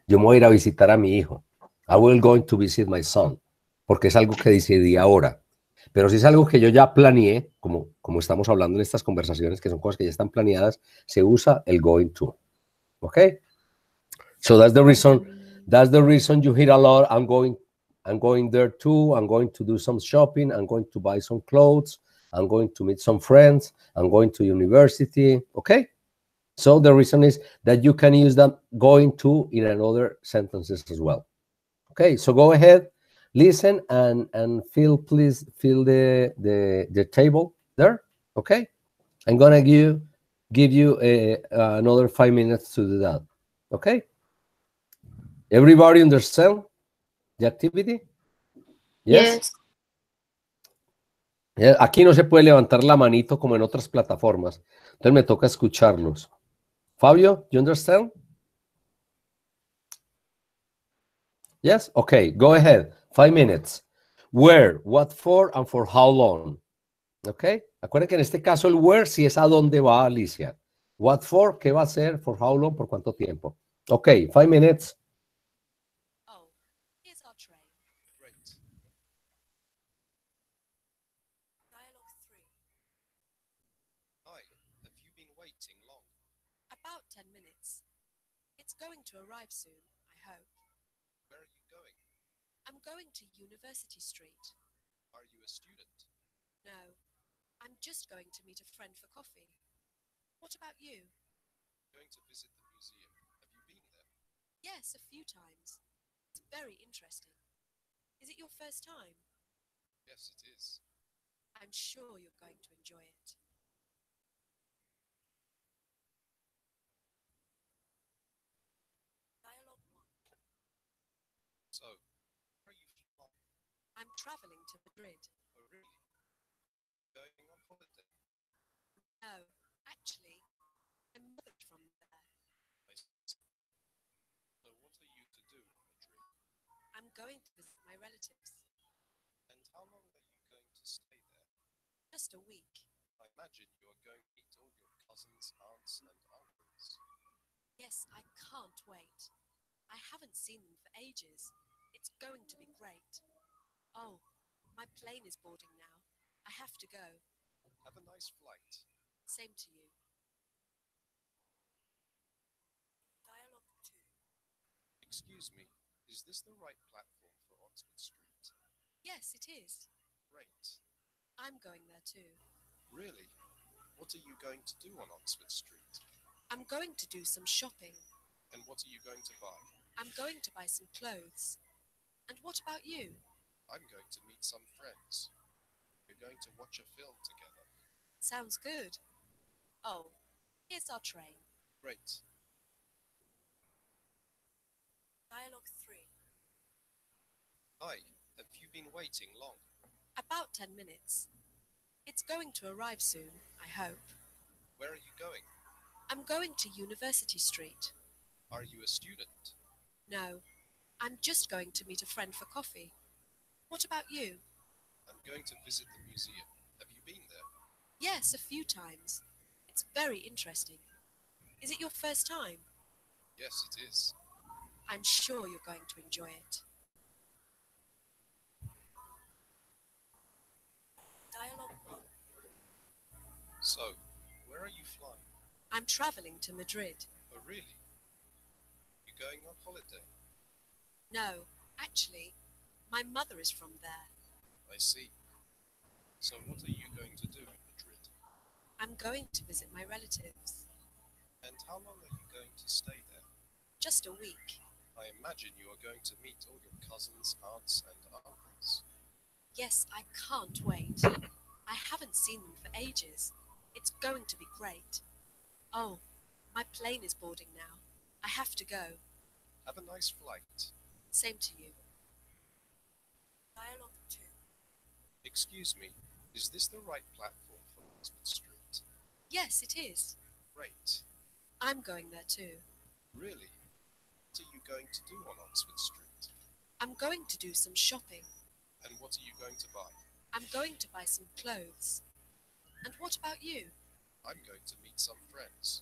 yo me voy a ir a visitar a mi hijo. I will going to visit my son, porque es algo que decidí ahora. Pero si es algo que yo ya planeé, como estamos hablando en estas conversaciones, que son cosas que ya están planeadas, se usa el going to. ¿Ok? So that's the reason you hear a lot, I'm going there too, I'm going to do some shopping, I'm going to buy some clothes, I'm going to meet some friends, I'm going to university. Okay? So the reason is that you can use that going to in another sentences as well. Okay, so go ahead, listen, and please fill the table there. Okay, I'm gonna give you another 5 minutes to do that. Okay, everybody understand the activity? Yes. Aquí no se puede levantar la manito como en otras plataformas, entonces me toca escucharlos. Fabio, you understand? Yes? Okay, go ahead. 5 minutes. Where, what for, and for how long. Okay? Acuérdense que en este caso el where sí es a dónde va Alicia. What for, qué va a hacer, for how long, por cuánto tiempo. Okay, 5 minutes. Oh, here's our tray. Great. Dialogue 3. Hi, have you been waiting long? About 10 minutes. It's going to arrive soon, I hope. Where are you going? I'm going to University Street. Are you a student? No, I'm just going to meet a friend for coffee. What about you? Going to visit the museum. Have you been there? Yes, a few times. It's very interesting. Is it your first time? Yes, it is. I'm sure you're going to enjoy it. Dialogue 1. So, where are you from? I'm traveling to Madrid. Oh, really? Going on holiday? No, actually, I'm moved from there. I see. So, what are you to do in Madrid? I'm going to visit my relatives. And how long are you going to stay there? Just a week. I imagine you are going to meet all your cousins, aunts, and uncles. Yes, I can't wait. I haven't seen them for ages. It's going to be great. Oh, my plane is boarding now. I have to go. Have a nice flight. Same to you. Excuse me, is this the right platform for Oxford Street? Yes, it is. Great. I'm going there too. Really? What are you going to do on Oxford Street? I'm going to do some shopping. And what are you going to buy? I'm going to buy some clothes. And what about you? I'm going to meet some friends. We're going to watch a film together. Sounds good. Oh, here's our train. Great. Dialogue 3. Hi, have you been waiting long? About 10 minutes. It's going to arrive soon, I hope. Where are you going? I'm going to University Street. Are you a student? No, I'm just going to meet a friend for coffee. What about you? I'm going to visit the museum. Have you been there? Yes, a few times. It's very interesting. Is it your first time? Yes, it is. I'm sure you're going to enjoy it. Dialogue 1. So, where are you flying? I'm traveling to Madrid. Oh, really? You going on holiday? No, actually, my mother is from there. I see. So what are you going to do in Madrid? I'm going to visit my relatives. And how long are you going to stay there? Just a week. I imagine you are going to meet all your cousins, aunts, and uncles. Yes, I can't wait. I haven't seen them for ages. It's going to be great. Oh, my plane is boarding now. I have to go. Have a nice flight. Same to you. Dialogue 2. Excuse me, is this the right platform for Oxford Street? Yes, it is. Great. I'm going there too. Really? What are you going to do on Oxford Street? I'm going to do some shopping. And what are you going to buy? I'm going to buy some clothes. And what about you? I'm going to meet some friends.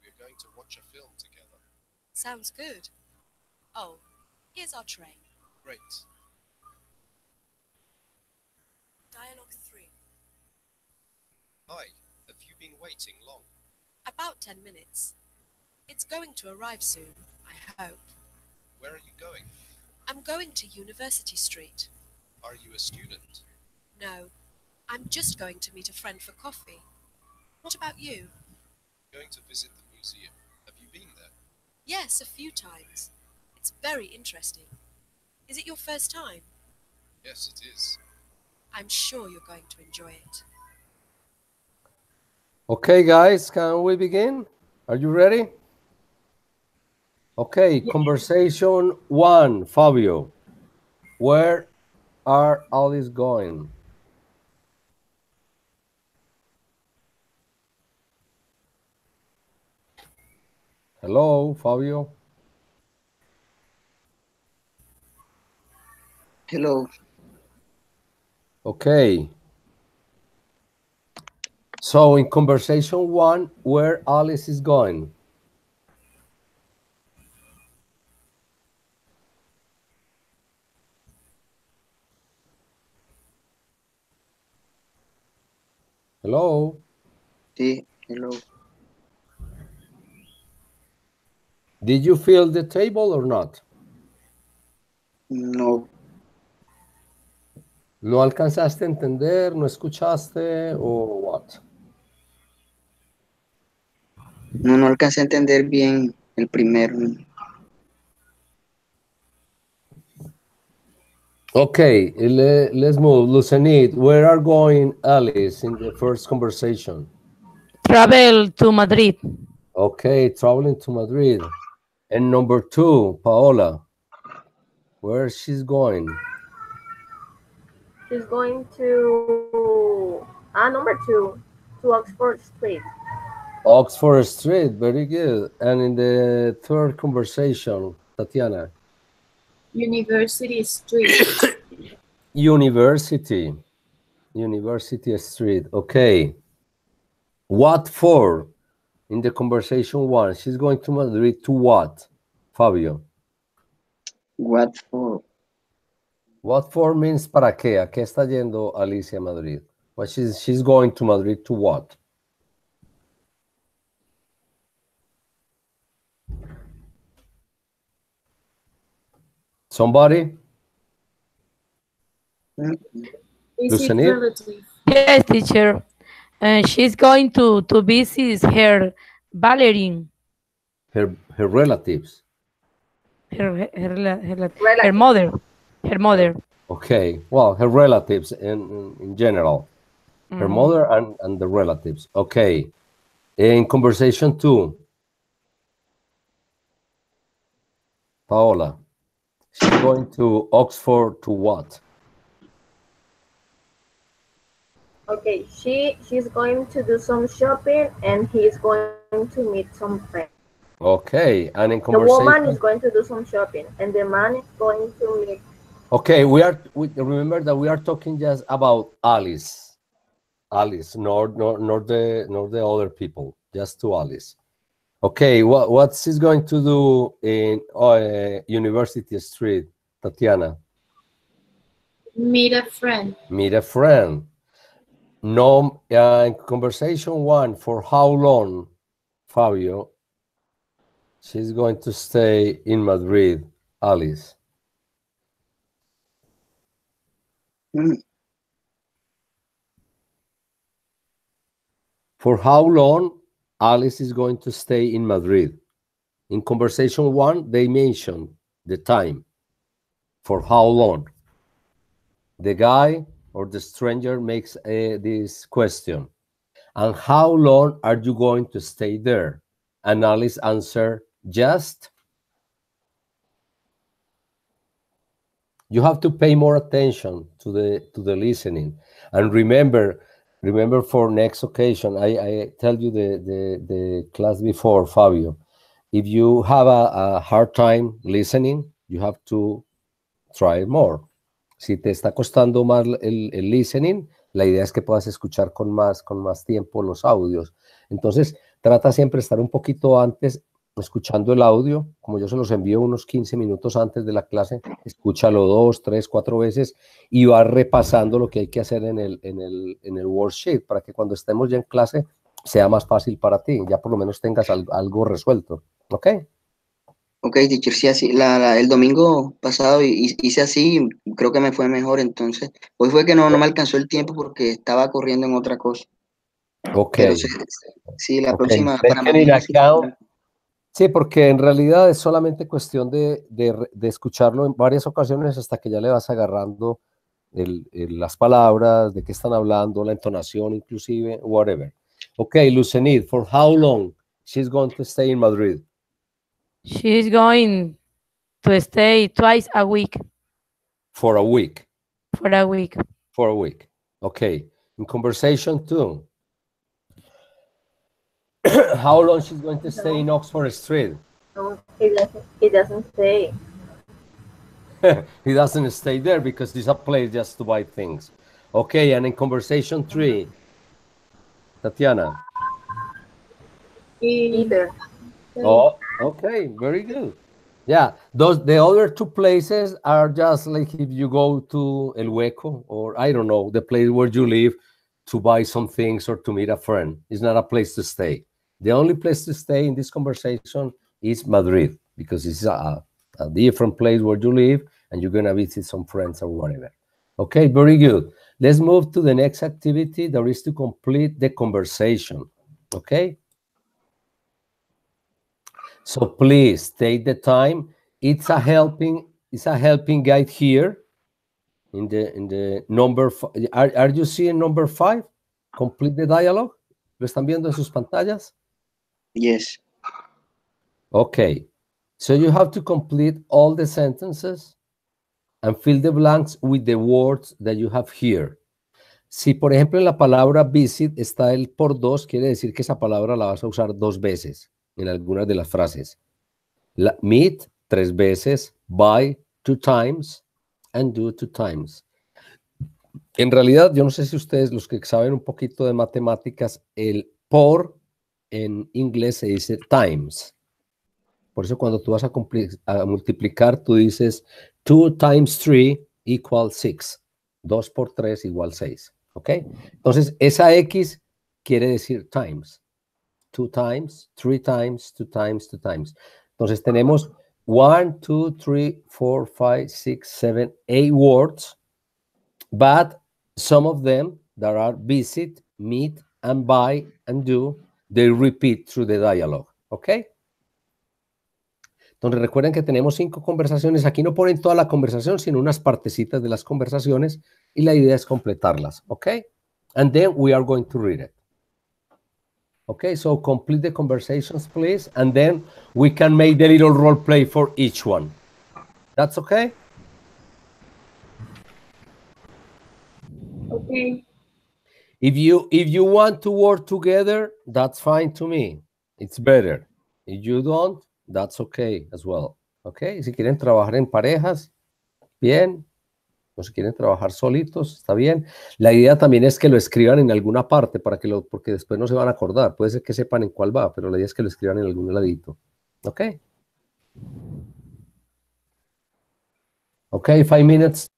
We're going to watch a film together. Sounds good. Oh, here's our train. Great. Dialogue 3. Hi, have you been waiting long? About 10 minutes. It's going to arrive soon, I hope. Where are you going? I'm going to University Street. Are you a student? No, I'm just going to meet a friend for coffee. What about you? Going to visit the museum. Have you been there? Yes, a few times. It's very interesting. Is it your first time? Yes, it is. I'm sure you're going to enjoy it. Okay, guys, can we begin? Are you ready? Okay, conversation 1, Fabio. Where are Alice going? Hello, Fabio. Hello. Okay. So in conversation 1, where Alice is going? Hello. Sí, hello. Did you fill the table or not? No, ¿No alcanzaste a entender? ¿No escuchaste? ¿O what? no alcancé a entender bien el primero. Okay, let's move. Lucenit, where are going Alice in the first conversation? Travel to Madrid. Okay, traveling to Madrid. And number 2, Paola, where she's going? She's going to number 2 to Oxford Street. Oxford Street, very good. And in the third conversation, Tatiana? University Street. University Street, okay. What for? In the conversation 1, she's going to Madrid to what, Fabio? What for? What for means para qué? ¿A qué está yendo Alicia a Madrid? What she's going to Madrid to what? Somebody? Mm. Is it Lucenir? relative? Yes, teacher. She's going to visit her ballerine, Her relatives. her mother, her mother. Okay, well, her relatives in general. Her mother and the relatives. Okay. In conversation 2, Paola, she's going to Oxford to what? Okay, she's going to do some shopping and he's going to meet some friends. Okay, and in The woman conversation, is going to do some shopping and the man is going to meet. okay, remember that we are talking just about Alice, not the other people, just to Alice. Okay, what's she going to do in University Street, Tatiana? Meet a friend. Meet a friend. No, in conversation 1, for how long, Fabio? She's going to stay in Madrid, Alice. Mm. For how long Alice is going to stay in Madrid? In conversation 1, they mentioned the time. For how long? The guy or the stranger makes this question. And how long are you going to stay there? And Alice answered, just. You have to pay more attention to the listening. And remember for next occasion, I tell you the class before, Fabio, if you have a hard time listening, you have to try more. Si te está costando más el listening, la idea es que puedas escuchar con más tiempo los audios. Entonces, trata siempre de estar un poquito antes escuchando el audio. Como yo se los envío unos 15 minutos antes de la clase, escúchalo 2, 3, 4 veces y vas repasando lo que hay que hacer en el worksheet para que cuando estemos ya en clase sea más fácil para ti, ya por lo menos tengas algo resuelto. ¿Ok? Ok, teacher, sí, así. El domingo pasado hice así, y creo que me fue mejor. Entonces, hoy fue que no me alcanzó el tiempo porque estaba corriendo en otra cosa. Ok. Pero sí, la Okay. próxima, para Taken in mañana sí. account. Sí, porque en realidad es solamente cuestión de escucharlo en varias ocasiones hasta que ya le vas agarrando las palabras, de qué están hablando, la entonación inclusive, whatever. Okay, Lucenid, for how long she's going to stay in Madrid? She's going to stay twice a week. For a week. For a week. For a week. Okay. In conversation 2, how long she's going to stay in Oxford Street? No, he doesn't say. He doesn't stay there because it's a place just to buy things. Okay, and in conversation 3, Tatiana. Either. Oh, okay, very good. Yeah, the other 2 places are just like if you go to El Hueco or I don't know, the place where you live to buy some things or to meet a friend. It's not a place to stay. The only place to stay in this conversation is Madrid because it's a different place where you live and you're going to visit some friends or whatever. Okay, very good. Let's move to the next activity that is to complete the conversation. Okay. So please take the time. It's a helping guide here in the number. Are you seeing number 5? Complete the dialogue. ¿Lo están viendo en sus pantallas? Yes. Okay. So you have to complete all the sentences and fill the blanks with the words that you have here. Si, por ejemplo, en la palabra visit está el por 2, quiere decir que esa palabra la vas a usar 2 veces en algunas de las frases. Meet 3 veces, buy 2 times, and do 2 times. En realidad, yo no sé si ustedes, los que saben un poquito de matemáticas, el por en inglés se dice times. Por eso cuando tú vas a multiplicar, tú dices 2 times 3 equals 6. 2 por 3 igual 6. ¿Ok? Entonces, esa X quiere decir times. 2 times, 3 times, 2 times, 2 times. Entonces, tenemos 1, 2, 3, 4, 5, 6, 7, 8 words, but some of them that are visit, meet, and buy, and do, they repeat through the dialogue, ¿ok? Entonces recuerden que tenemos 5 conversaciones, aquí no ponen toda la conversación, sino unas partecitas de las conversaciones, y la idea es completarlas, ¿ok? And then we are going to read it. Okay, so complete the conversations, please, and then we can make the little role play for each one. That's okay? Okay. If you want to work together, that's fine to me. It's better. If you don't, that's okay as well. Okay, si quieren trabajar en parejas, bien. O si quieren trabajar solitos, está bien. La idea también es que lo escriban en alguna parte porque después no se van a acordar. Puede ser que sepan en cuál va, pero la idea es que lo escriban en algún ladito. Okay. Okay, 5 minutes.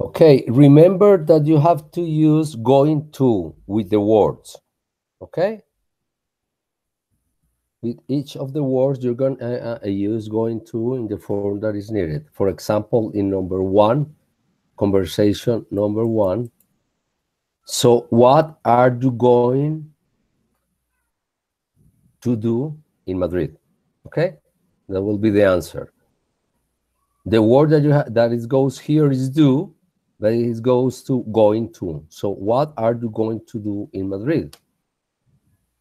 Okay, remember that you have to use going to with the words. Okay? With each of the words, you're going to use going to in the form that is needed. For example, in number 1, conversation number 1. So what are you going to do in Madrid? Okay? That will be the answer. The word that that it goes here is do, but it goes to going to. So what are you going to do in Madrid?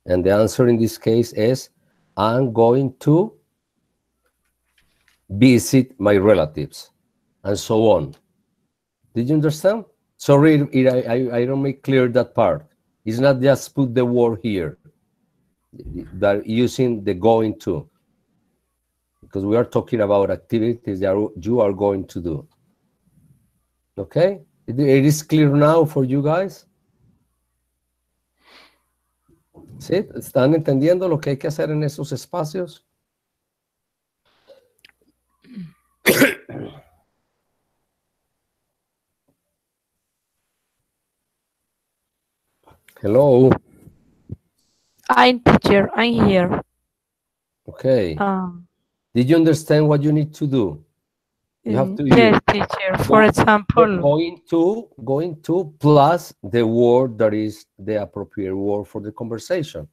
And the answer in this case is I'm going to visit my relatives, and so on. Did you understand? Sorry, I don't make clear that part. It's not just put the word here, that using the going to, because we are talking about activities that you are going to do. Okay? It is clear now for you guys? ¿Sí? ¿Están entendiendo lo que hay que hacer en esos espacios? Hello. I'm teacher. I'm here. Okay. Did you understand what you need to do? You have to yes, use teacher. For example, going to plus the word that is the appropriate word for the conversation.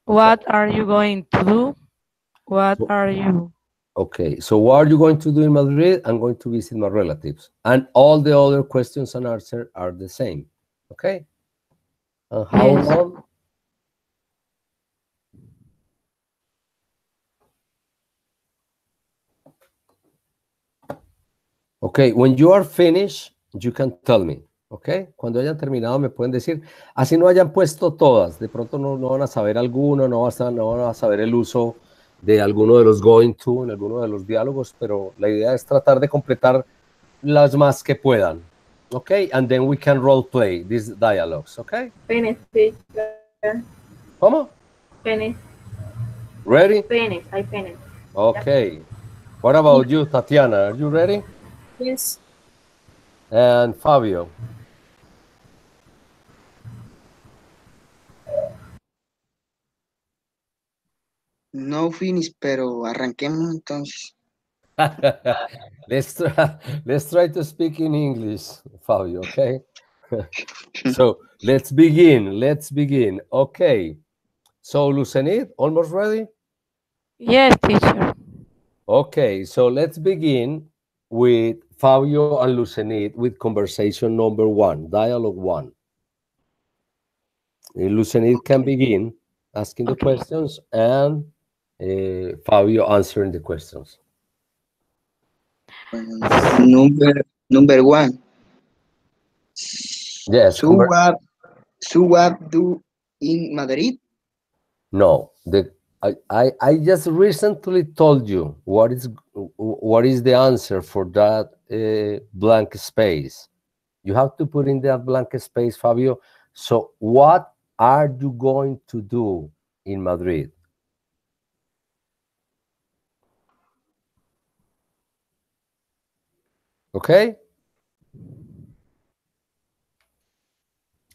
What are you going to do? What are you? Okay, so what are you going to do in Madrid? I'm going to visit my relatives. And all the other questions and answers are the same. Okay? And how long? Okay, when you are finished, you can tell me. Okay? Cuando hayan terminado me pueden decir. Así no hayan puesto todas. De pronto no van a saber alguno, no van a saber el uso de alguno de los going to en alguno de los diálogos, pero la idea es tratar de completar las más que puedan. Okay, and then we can role play these dialogues, okay? Finish, teacher. ¿Cómo? Finish. Ready? Finish, I finished. Okay. Yep. What about you, Tatiana? Are you ready? Yes. And Fabio? No finish, pero arranquemos entonces. Let's try to speak in English, Fabio, okay? So let's begin. Okay. So Lucenit, almost ready? Yes, teacher. Okay, so let's begin with Fabio and Lucenit with conversation number 1, dialogue 1. Lucenit can begin asking the questions and Fabio answering the questions. Number 1. Yes. So what do in Madrid? No, I just recently told you what is the answer for that blank space. You have to put in that blank space, Fabio. So what are you going to do in Madrid? Okay?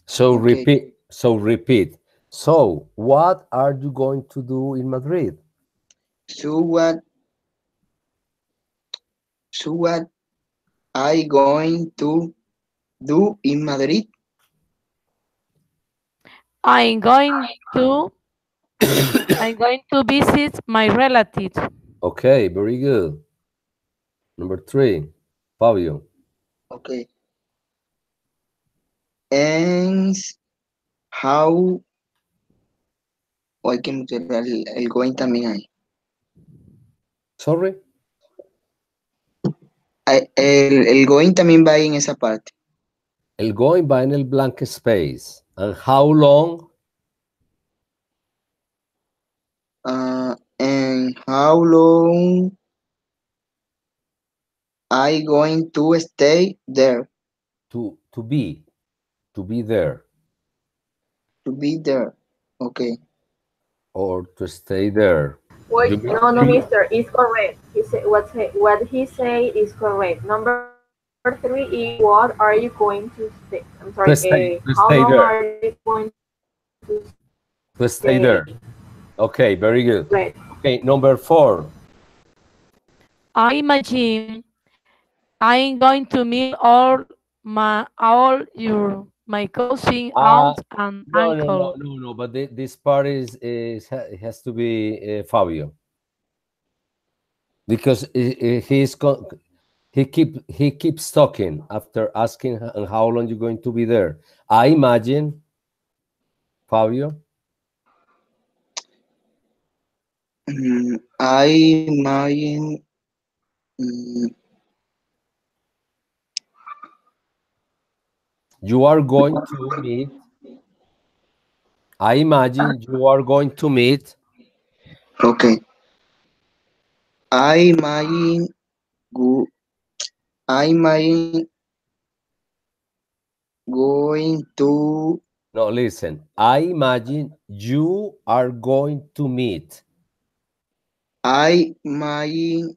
So repeat. So what are you going to do in Madrid? So what I going to do in Madrid? I'm going to visit my relatives. Okay, very good. Number 3, Fabio. Okay. And how hay que meter el going también ahí. Sorry? El going también va ahí en esa parte. El going va en el blank space. And how long? And how long I going to stay there? To be there. To be there. Okay. Or to stay there. Wait, no, mister, it's correct. He say what he say is correct. Number three is what are you going to stay? I'm sorry. To How stay long there. are you going to To stay? stay there. Okay, very good. Great. Okay, number 4. I imagine I'm going to meet all my cousin, Uh, aunt, and no, uncle. but this part it has to be Fabio, because he keeps talking after asking how long you're going to be there. I imagine, Fabio. I imagine. mm, You are going to meet. I imagine you are going to meet. okay. I imagine. Go, I imagine going to. No, listen. I imagine you are going to meet. I imagine.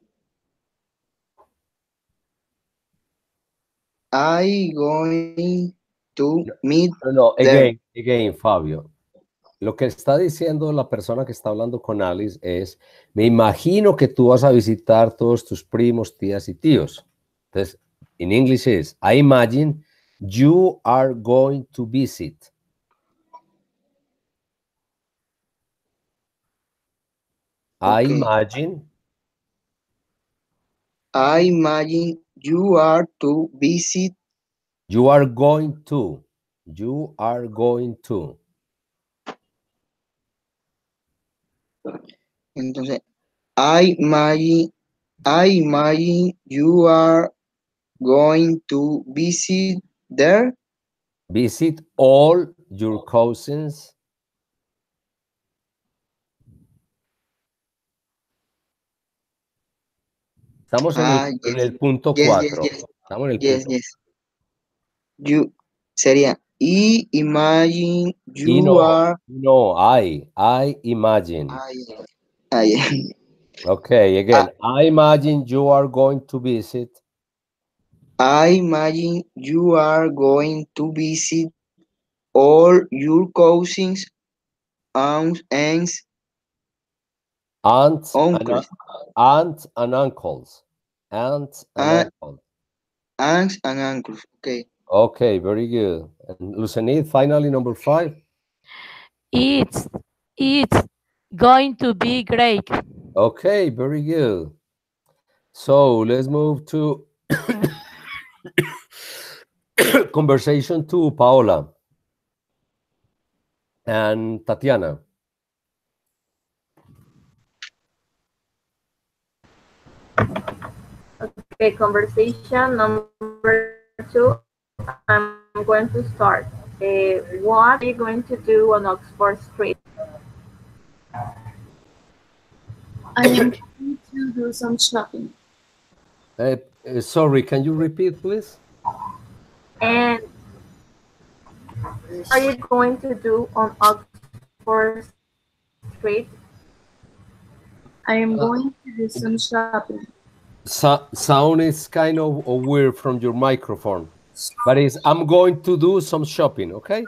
I going to meet No, there. again, Fabio. Lo que está diciendo la persona que está hablando con Alice es, me imagino que tú vas a visitar todos tus primos, tías y tíos. Entonces, in English is, I imagine you are going to visit. I Okay. imagine I imagine you are to visit. you are going to. You are going to. Entonces, I imagine you are going to visit there. Visit all your cousins. Estamos en Ah, el punto yes, 4. yes, Estamos en el yes, punto. yes. You sería. I imagine Y you are. I imagine. I, Okay, again, I imagine you are going to visit I imagine you are going to visit all your cousins, aunts, aunts uncles, and uncles. Aunts and uh, uncles. aunts and uncles. Okay. Okay, very good. And Lucenid, finally, number 5. It's it's going to be great. Okay, very good. So let's move to conversation 2, Paola and Tatiana. Okay, conversation number 2. I'm going to start. What are you going to do on Oxford Street? I am going to do some shopping. Sorry, can you repeat, please? And what are you going to do on Oxford Street? I am going to do some shopping. Sound is kind of weird from your microphone, but I'm going to do some shopping. Okay.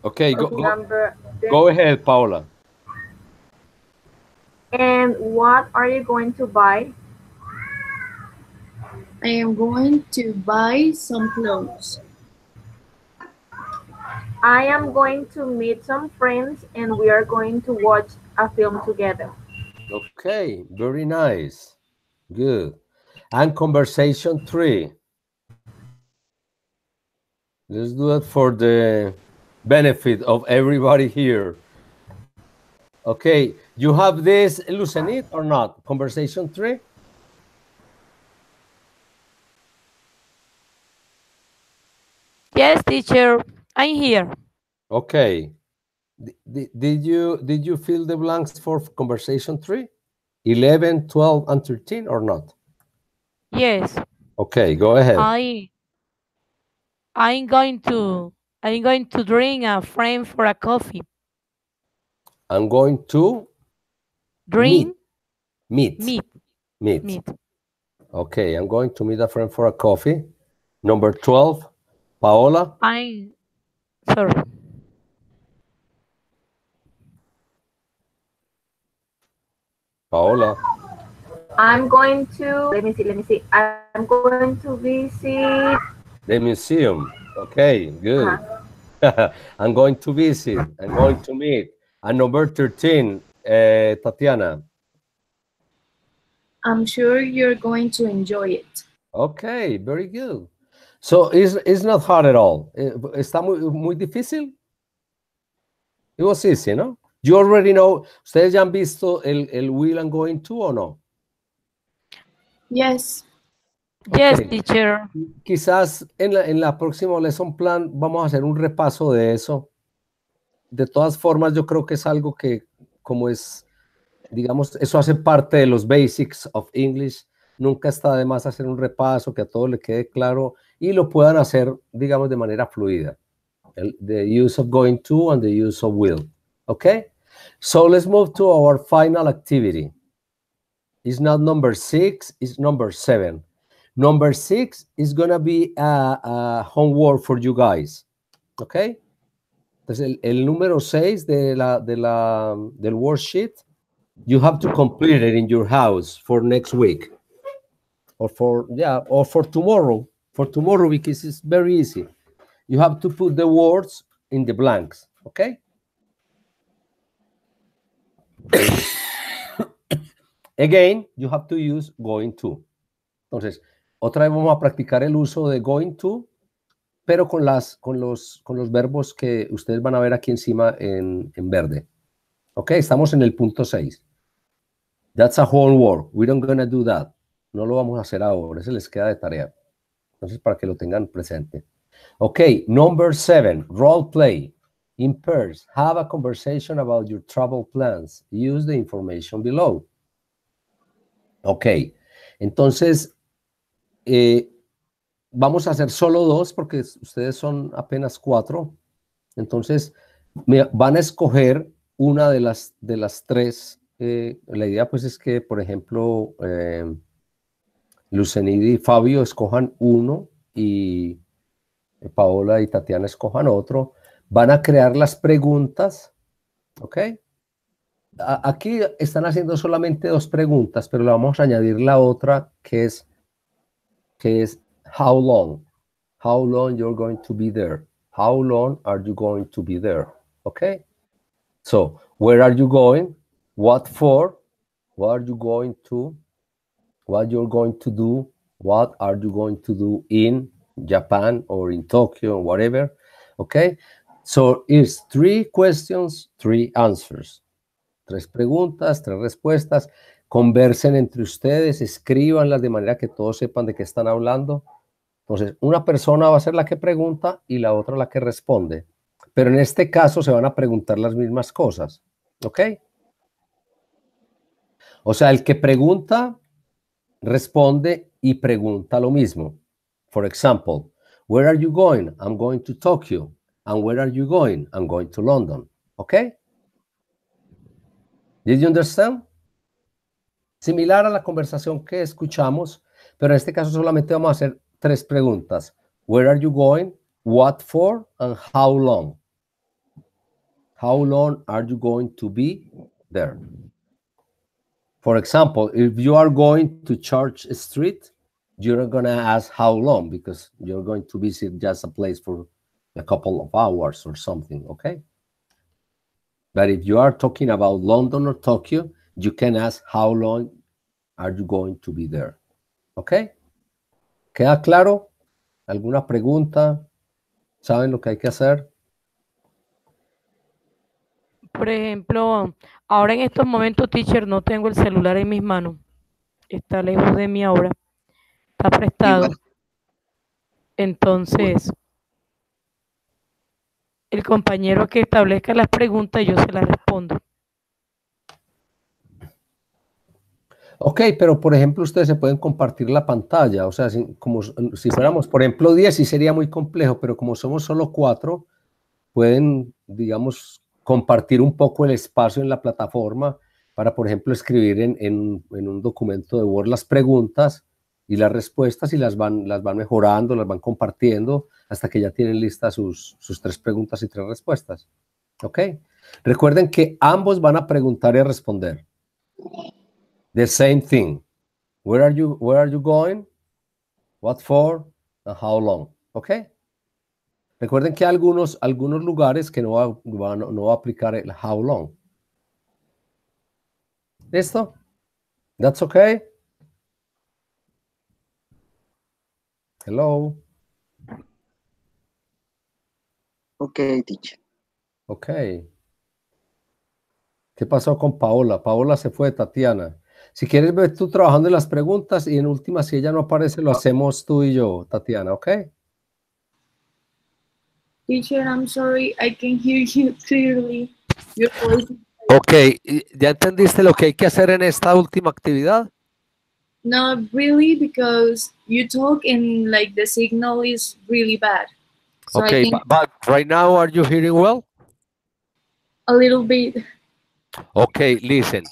Okay. Go ahead, Paula. And what are you going to buy? I am going to buy some clothes. I am going to meet some friends and we are going to watch a film together. Okay, very nice. Good. And conversation 3. Let's do it for the benefit of everybody here. Okay, you have this, Lucenit, or not? Conversation 3? Yes, teacher, I'm here. Okay. Did you fill the blanks for conversation 3? 11, 12, and 13 or not? Yes. Okay, go ahead. I'm going to drink a friend for a coffee. I'm going to Drink meet. meet. Okay, I'm going to meet a friend for a coffee. Number 12, Paola. Sorry. Paola, I'm going to, let me see. I'm going to visit, the museum. Okay, good. I'm going to visit. I'm going to meet. And number 13, Tatiana. I'm sure you're going to enjoy it. Okay, very good. So it's not hard at all. ¿Está muy difícil? It was easy, ¿no? You already know. ¿Ustedes ya han visto el will and going to o no? Yes. Yes, Ok. teacher. Quizás en la próxima lesson plan vamos a hacer un repaso de eso. De todas formas, yo creo que es algo que, como es, digamos, eso hace parte de los basics of English. Nunca está de más hacer un repaso, que a todos le quede claro y lo puedan hacer, digamos, de manera fluida. The use of going to and the use of will. Okay? So let's move to our final activity. It's not number 6, it's number 7. Number 6 is going to be a homework for you guys. Okay? Entonces, el número 6 del worksheet, you have to complete it in your house for next week. Or for tomorrow. For tomorrow, because it's very easy. You have to put the words in the blanks. Okay? Again, you have to use going to. Entonces, otra vez vamos a practicar el uso de going to, pero con los verbos que ustedes van a ver aquí encima en verde. Ok, estamos en el punto 6. That's a homework. We don't gonna do that. No lo vamos a hacer ahora. Ese les queda de tarea. Entonces, para que lo tengan presente. Ok, number 7, role play. In pairs, have a conversation about your travel plans. Use the information below. Ok, entonces vamos a hacer solo 2 porque ustedes son apenas 4. Entonces van a escoger una de las 3. La idea pues es que, por ejemplo, Lucenidi y Fabio escojan uno y Paola y Tatiana escojan otro. Van a crear las preguntas, ¿ok? Aquí están haciendo solamente 2 preguntas, pero le vamos a añadir la otra que es how long. How long you're going to be there. How long are you going to be there? Okay? So, where are you going? What for? What are you going to? What you're going to do? What are you going to do in Japan or in Tokyo or whatever? Okay? So, it's 3 questions, 3 answers. 3 preguntas, 3 respuestas. Conversen entre ustedes, escríbanlas de manera que todos sepan de qué están hablando. Entonces, una persona va a ser la que pregunta y la otra la que responde. Pero en este caso se van a preguntar las mismas cosas. ¿Ok? O sea, el que pregunta, responde y pregunta lo mismo. For example, where are you going? I'm going to Tokyo. And where are you going? I'm going to London. ¿Ok? Did you understand? Similar a la conversación que escuchamos, pero en este caso solamente vamos a hacer 3 preguntas. Where are you going? What for? And how long? How long are you going to be there? For example, if you are going to Church Street, you're going to ask how long because you're going to visit just a place for a couple of hours or something, okay? But if you are talking about London or Tokyo, you can ask how long are you going to be there, okay? ¿Queda claro? ¿Alguna pregunta? ¿Saben lo que hay que hacer? Por ejemplo, ahora en estos momentos, teacher, no tengo el celular en mis manos. Está lejos de mí ahora. Está prestado. Igual. Entonces, el compañero que establezca las preguntas, yo se las respondo. Ok, pero por ejemplo, ustedes se pueden compartir la pantalla. O sea, como si fuéramos, por ejemplo, 10, sí sería muy complejo, pero como somos solo 4, pueden, digamos, compartir un poco el espacio en la plataforma para, por ejemplo, escribir en un documento de Word las preguntas y las respuestas y las van mejorando, las van compartiendo hasta que ya tienen listas sus 3 preguntas y 3 respuestas. ¿Ok? Recuerden que ambos van a preguntar y a responder. The same thing. Where are you going? What for? And how long? ¿Ok? Recuerden que hay algunos lugares que no va a aplicar el how long. ¿Listo? That's okay? Hello? Ok, teacher. Ok. ¿Qué pasó con Paola? Paola se fue, Tatiana. Si quieres ver tú trabajando en las preguntas y en última, si ella no aparece, lo hacemos tú y yo, Tatiana, ¿ok? Teacher, I'm sorry, I can hear you clearly. Your voice is Ok, ¿ya entendiste lo que hay que hacer en esta última actividad? not really because you talk and like the signal is really bad. So I Okay, can but right now, are you hearing well? a little bit. Okay, listen.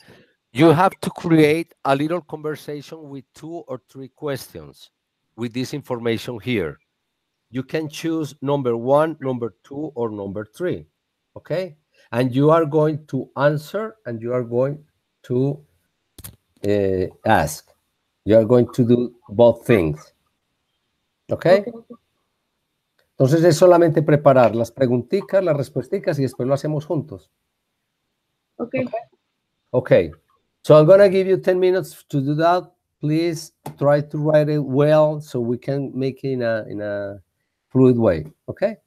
You have to create a little conversation with 2 or 3 questions with this information here. You can choose number 1, number 2, or number 3. Okay? And you are going to answer and you are going to ask. You are going to do both things. Okay? Okay. Entonces es solamente preparar las preguntitas, las respuestas y después lo hacemos juntos. Okay. Okay. So I'm going to give you 10 minutes to do that. Please try to write it well so we can make it in a fluid way. Okay?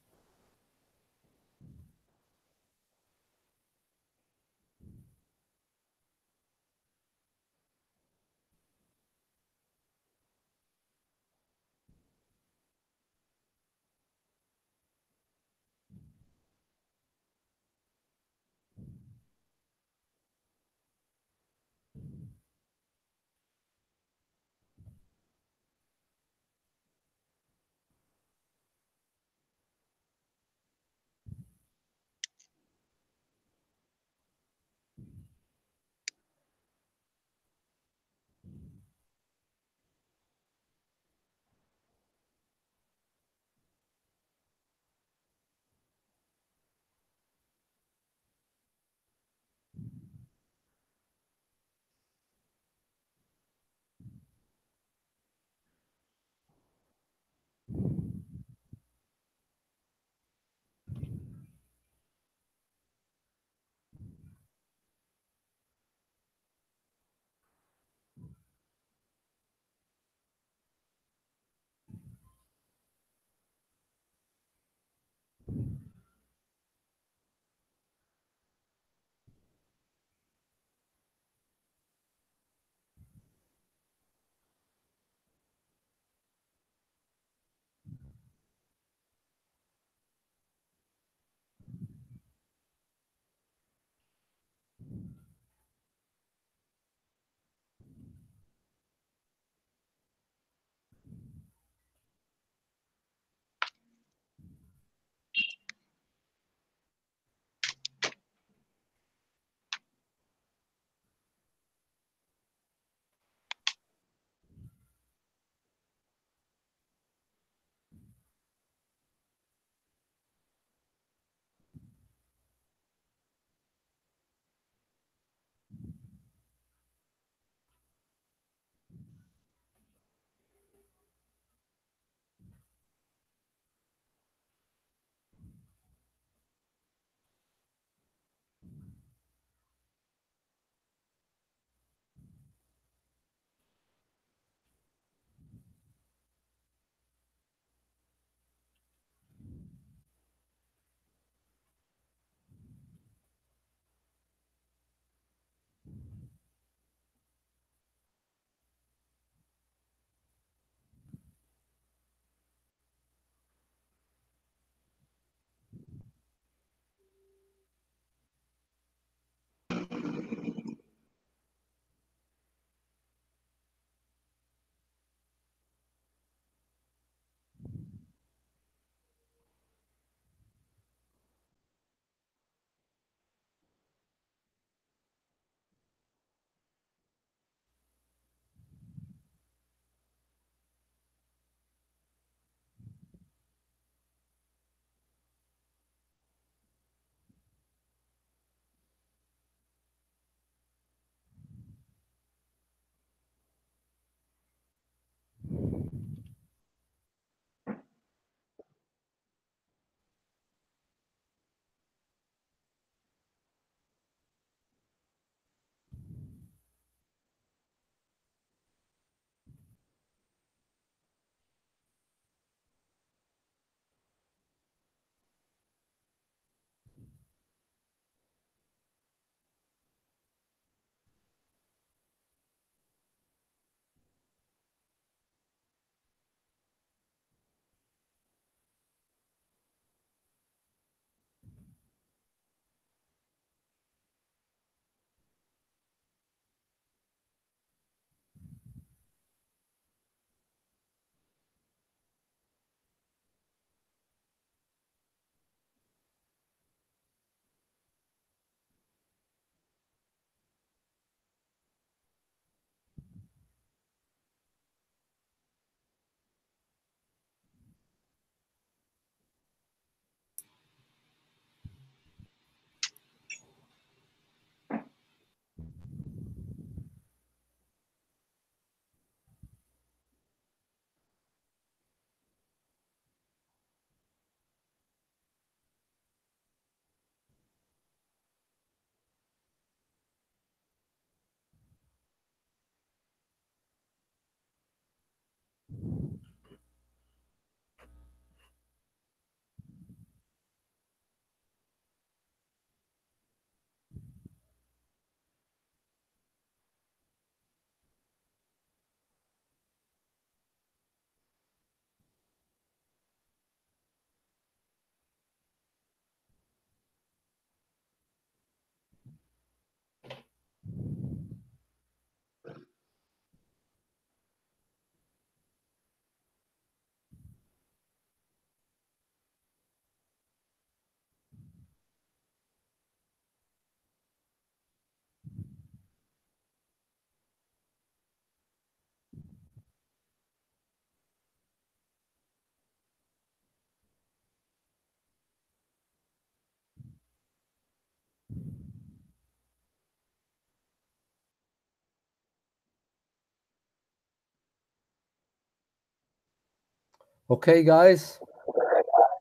Okay, guys.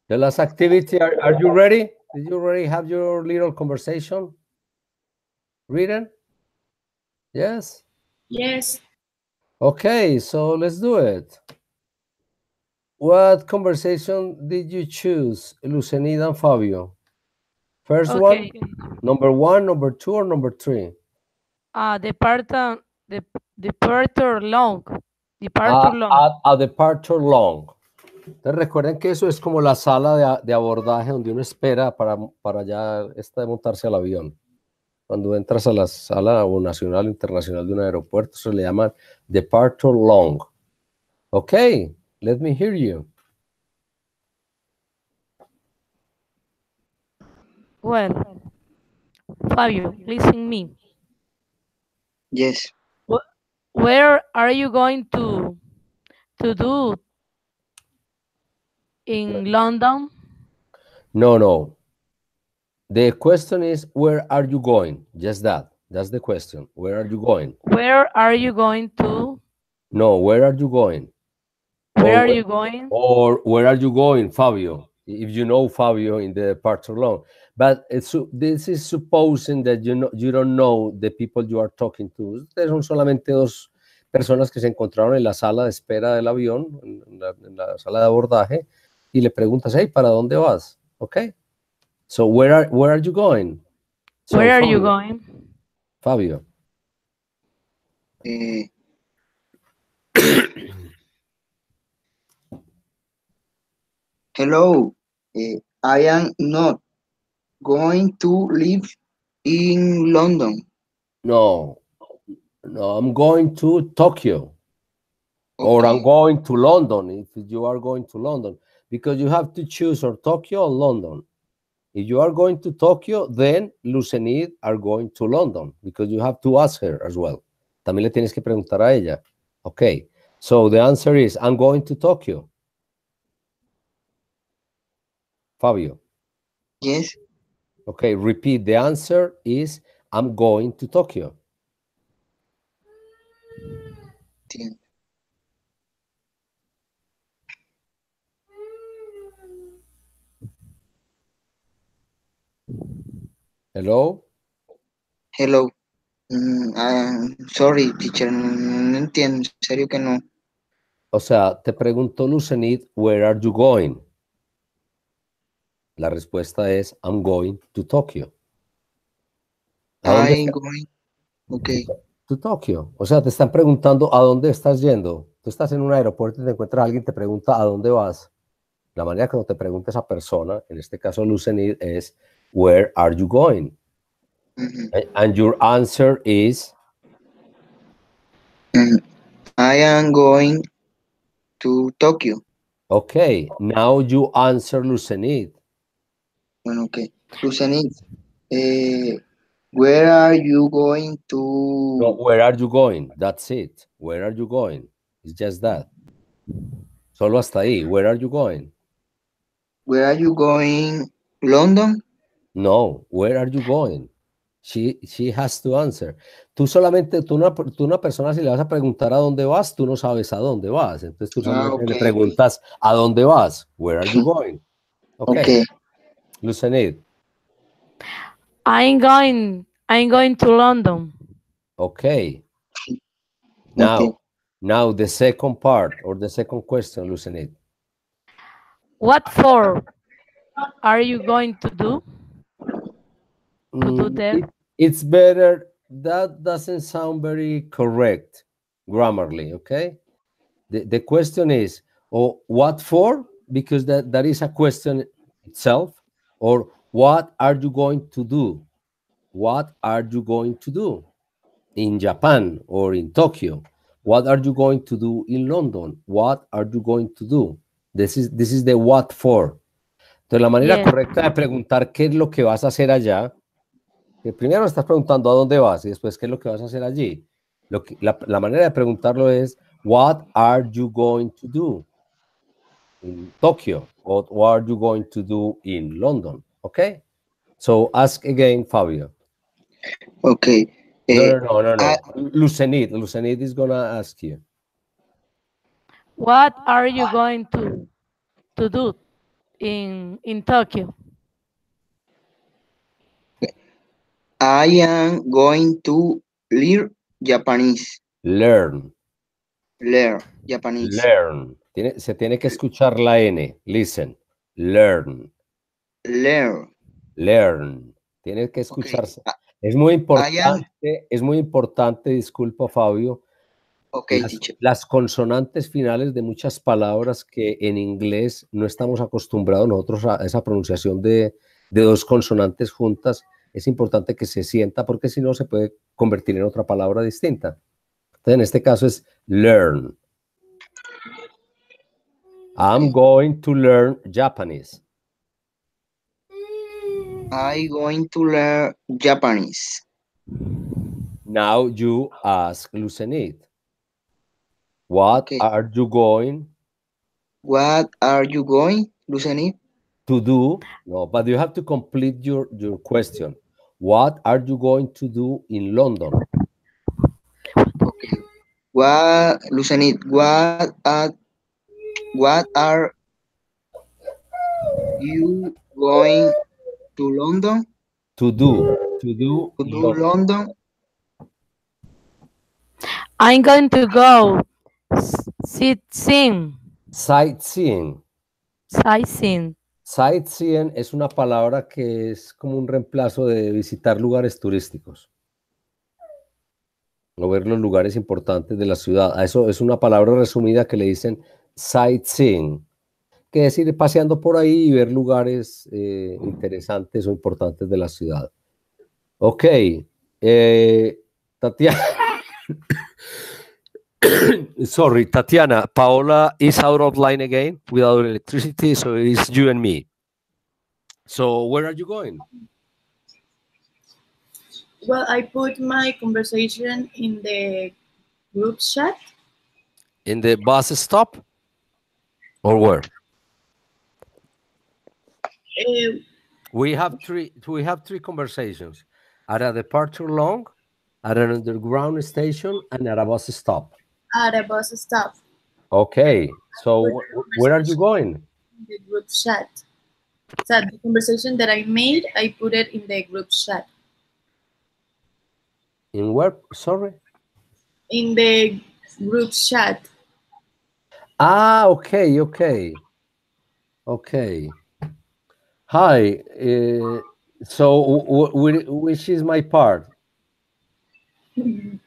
The last activity, are you ready? Did you already have your little conversation written? Yes? Yes. Okay, so let's do it. What conversation did you choose, Lucenida and Fabio? First one, Okay. number 1, number 2, or number 3? Departure, departure long. Departure long. A departure long. Entonces recuerden que eso es como la sala de abordaje donde uno espera para ya montarse al avión. Cuando entras a la sala o nacional o internacional de un aeropuerto, se le llama departure long. Okay, let me hear you. Well, Fabio, listen me. Yes. Where are you going to do in London? No. The question is, where are you going? Just that. That's the question. Where are you going? Where are you going to? No, where are you going? Where are you going? Or where are you going, Fabio? If you know Fabio in the departure long. But this is supposing that you don't know the people you are talking to. Ustedes son solamente dos personas que se encontraron en la sala de espera del avión, en la sala de abordaje, y le preguntas, hey, ¿para dónde vas? Okay. So where are you going? So, Where are you Fabio, going? Fabio. Hello. I am not going to live in London. No, I'm going to Tokyo. Or I'm Okay. going to London, if you are going to London, because you have to choose or Tokyo or London. If you are going to Tokyo, then Lucenid are going to London, because you have to ask her as well. También le tienes que preguntar a ella. Okay, so the answer is, I'm going to Tokyo. Fabio. Yes. Okay, repeat. The answer is, I'm going to Tokyo. Hello. Hello. I'm sorry, teacher. No entiendo. En serio que no. O sea, te preguntó Lucenid, where are you going? La respuesta es, I'm going to Tokyo. ¿A dónde I'm going. Okay. to Tokio? O sea, te están preguntando a dónde estás yendo. Tú estás en un aeropuerto y te encuentras a alguien, te pregunta a dónde vas. La manera que te pregunta esa persona, en este caso Lucenid, es, where are you going? And your answer is, I am going to Tokyo. okay, now you answer Lucenid. Bueno, okay. Lucenit, where are you going to? No, where are you going? That's it. Where are you going? It's just that. Solo hasta ahí. Where are you going? Where are you going? London? No, where are you going? She has to answer. Tú una persona, si le vas a preguntar a dónde vas, tú no sabes a dónde vas. Entonces tú solamente le Okay. preguntas a dónde vas. Where are you going? Okay. Lucenid. I'm going to London. Okay. Now the second part or the second question, Lucenid. What for are you going to do? To do that? It's better. That doesn't sound very correct grammarly, okay? The question is, what for? Because that is a question itself. Or what are you going to do? What are you going to do in Japan or in Tokyo? What are you going to do in London? What are you going to do? This is the what for. Entonces, la manera correcta de preguntar qué es lo que vas a hacer allá, que primero estás preguntando a dónde vas y después qué es lo que vas a hacer allí. La manera de preguntarlo es, what are you going to do in Tokyo? What are you going to do in London? Okay? So ask again, Fabio. Okay. No. Lucenid is going to ask you. What are you going to to do in Tokyo? I am going to learn Japanese. Learn. Learn Japanese. Learn. Se tiene que escuchar la N. Listen. Learn. Learn. Learn. Tiene que Okay. escucharse. Es muy importante, disculpa Fabio, Okay, teacher. las consonantes finales de muchas palabras que en inglés no estamos acostumbrados nosotros a esa pronunciación de dos consonantes juntas. Es importante que se sienta porque si no se puede convertir en otra palabra distinta. Entonces en este caso es learn. I'm going to learn Japanese. I'm going to learn Japanese. Now you ask Lucenit. What are you going? What are you going, Lucenit? To do? No, but you have to complete your question. What are you going to do in London? Okay. What, Lucenit, what are you going to London? To do London. I'm going to go sightseeing. Sightseeing. Sightseeing. Sightseeing es una palabra que es como un reemplazo de visitar lugares turísticos o ver los lugares importantes de la ciudad. A eso es una palabra resumida que le dicen sightseeing, que es ir paseando por ahí y ver lugares interesantes o importantes de la ciudad. Ok, Tatiana. Sorry, Tatiana. Paola is out of line again without electricity, so it's you and me. So where are you going? Well, I put my conversation in the group chat. In the bus stop? Or where? We have three conversations. At a departure long, at an underground station, and at a bus stop. At a bus stop. Okay, so where are you going? In the group chat. So the conversation that I made, I put it in the group chat. In where? Sorry? In the group chat. Ah, okay. Hi. So which is my part?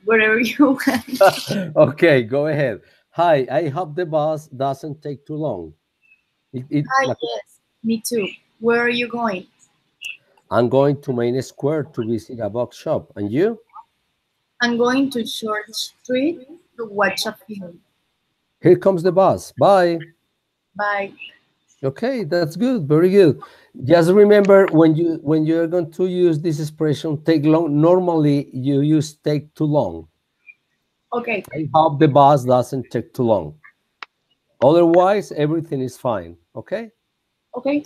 Wherever you want. Okay, go ahead. Hi, I hope the bus doesn't take too long. Hi, yes, me too. Where are you going? I'm going to Main Square to visit a box shop. And you? I'm going to Short Street to watch a film. Here comes the bus. Bye. Bye. Okay, that's good. Very good. Just remember when you're going to use this expression, take long. Normally, you use take too long. Okay. I hope the bus doesn't take too long. Otherwise, everything is fine. Okay? Okay.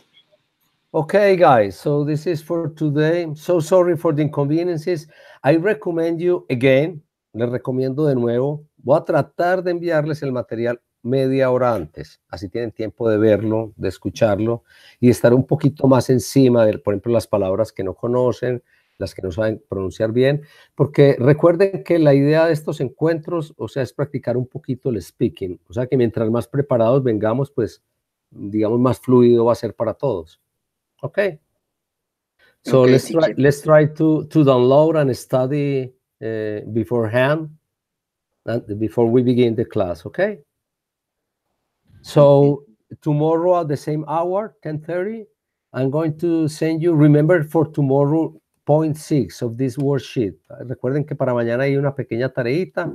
Okay, guys. So this is for today. So sorry for the inconveniences. I recommend you again. Les recomiendo de nuevo. Voy a tratar de enviarles el material media hora antes. Así tienen tiempo de verlo, de escucharlo y estar un poquito más encima de, por ejemplo, las palabras que no conocen, las que no saben pronunciar bien, porque recuerden que la idea de estos encuentros, o sea, es practicar un poquito el speaking, o sea, que mientras más preparados vengamos, pues, digamos, más fluido va a ser para todos. Okay. So Okay, let's try to download and study beforehand and before we begin the class, okay? So tomorrow at the same hour, 10:30, I'm going to send you, remember for tomorrow, point 6 of this worksheet. Recuerden que para mañana hay una pequeña tareita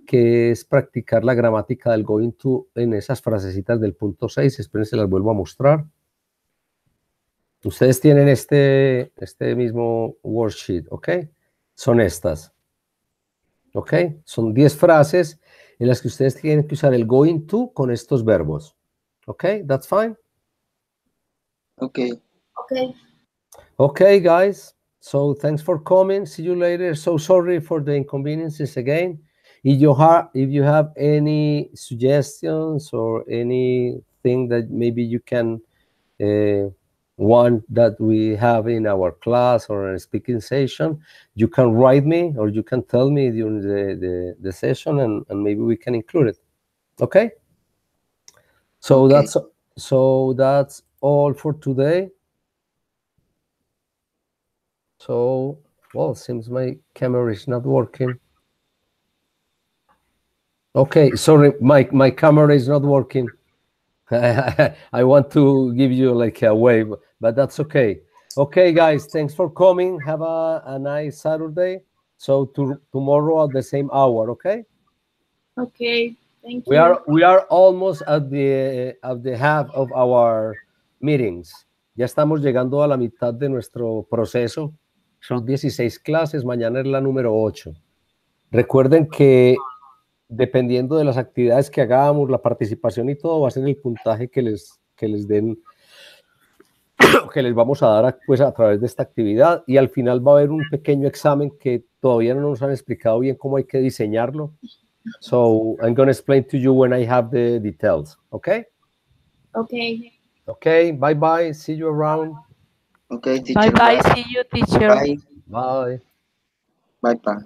que es practicar la gramática del going to en esas frasecitas del punto 6. Esperen, se las vuelvo a mostrar. Ustedes tienen este mismo worksheet, ¿ok? Son estas, ¿ok? Son 10 frases en las que ustedes tienen que usar el going to con estos verbos. ¿Ok? That's fine? Okay. Okay. Okay, guys. So thanks for coming. See you later. So sorry for the inconveniences again. If you have any suggestions or any thing that maybe you can want that we have in our class or a speaking session, you can write me or you can tell me during the session, and maybe we can include it. Okay? So Okay. that's all for today. So, well, seems my camera is not working. Okay, sorry, my camera is not working. I want to give you like a wave, but that's okay. Okay, guys, thanks for coming. Have a nice Saturday. So tomorrow at the same hour, okay? Okay, thank We you. are almost at the half of our meetings. Ya estamos llegando a la mitad de nuestro proceso. Son 16 clases, mañana es la número 8. Recuerden que dependiendo de las actividades que hagamos, la participación y todo, va a ser el puntaje que les den, que les vamos a dar pues, a través de esta actividad, y al final va a haber un pequeño examen que todavía no nos han explicado bien cómo hay que diseñarlo. So I'm going to explain to you when I have the details. Okay? Okay. Okay, bye-bye. See you around. Okay, teacher. Bye bye. See you, teacher. Bye. Bye. Bye, pa.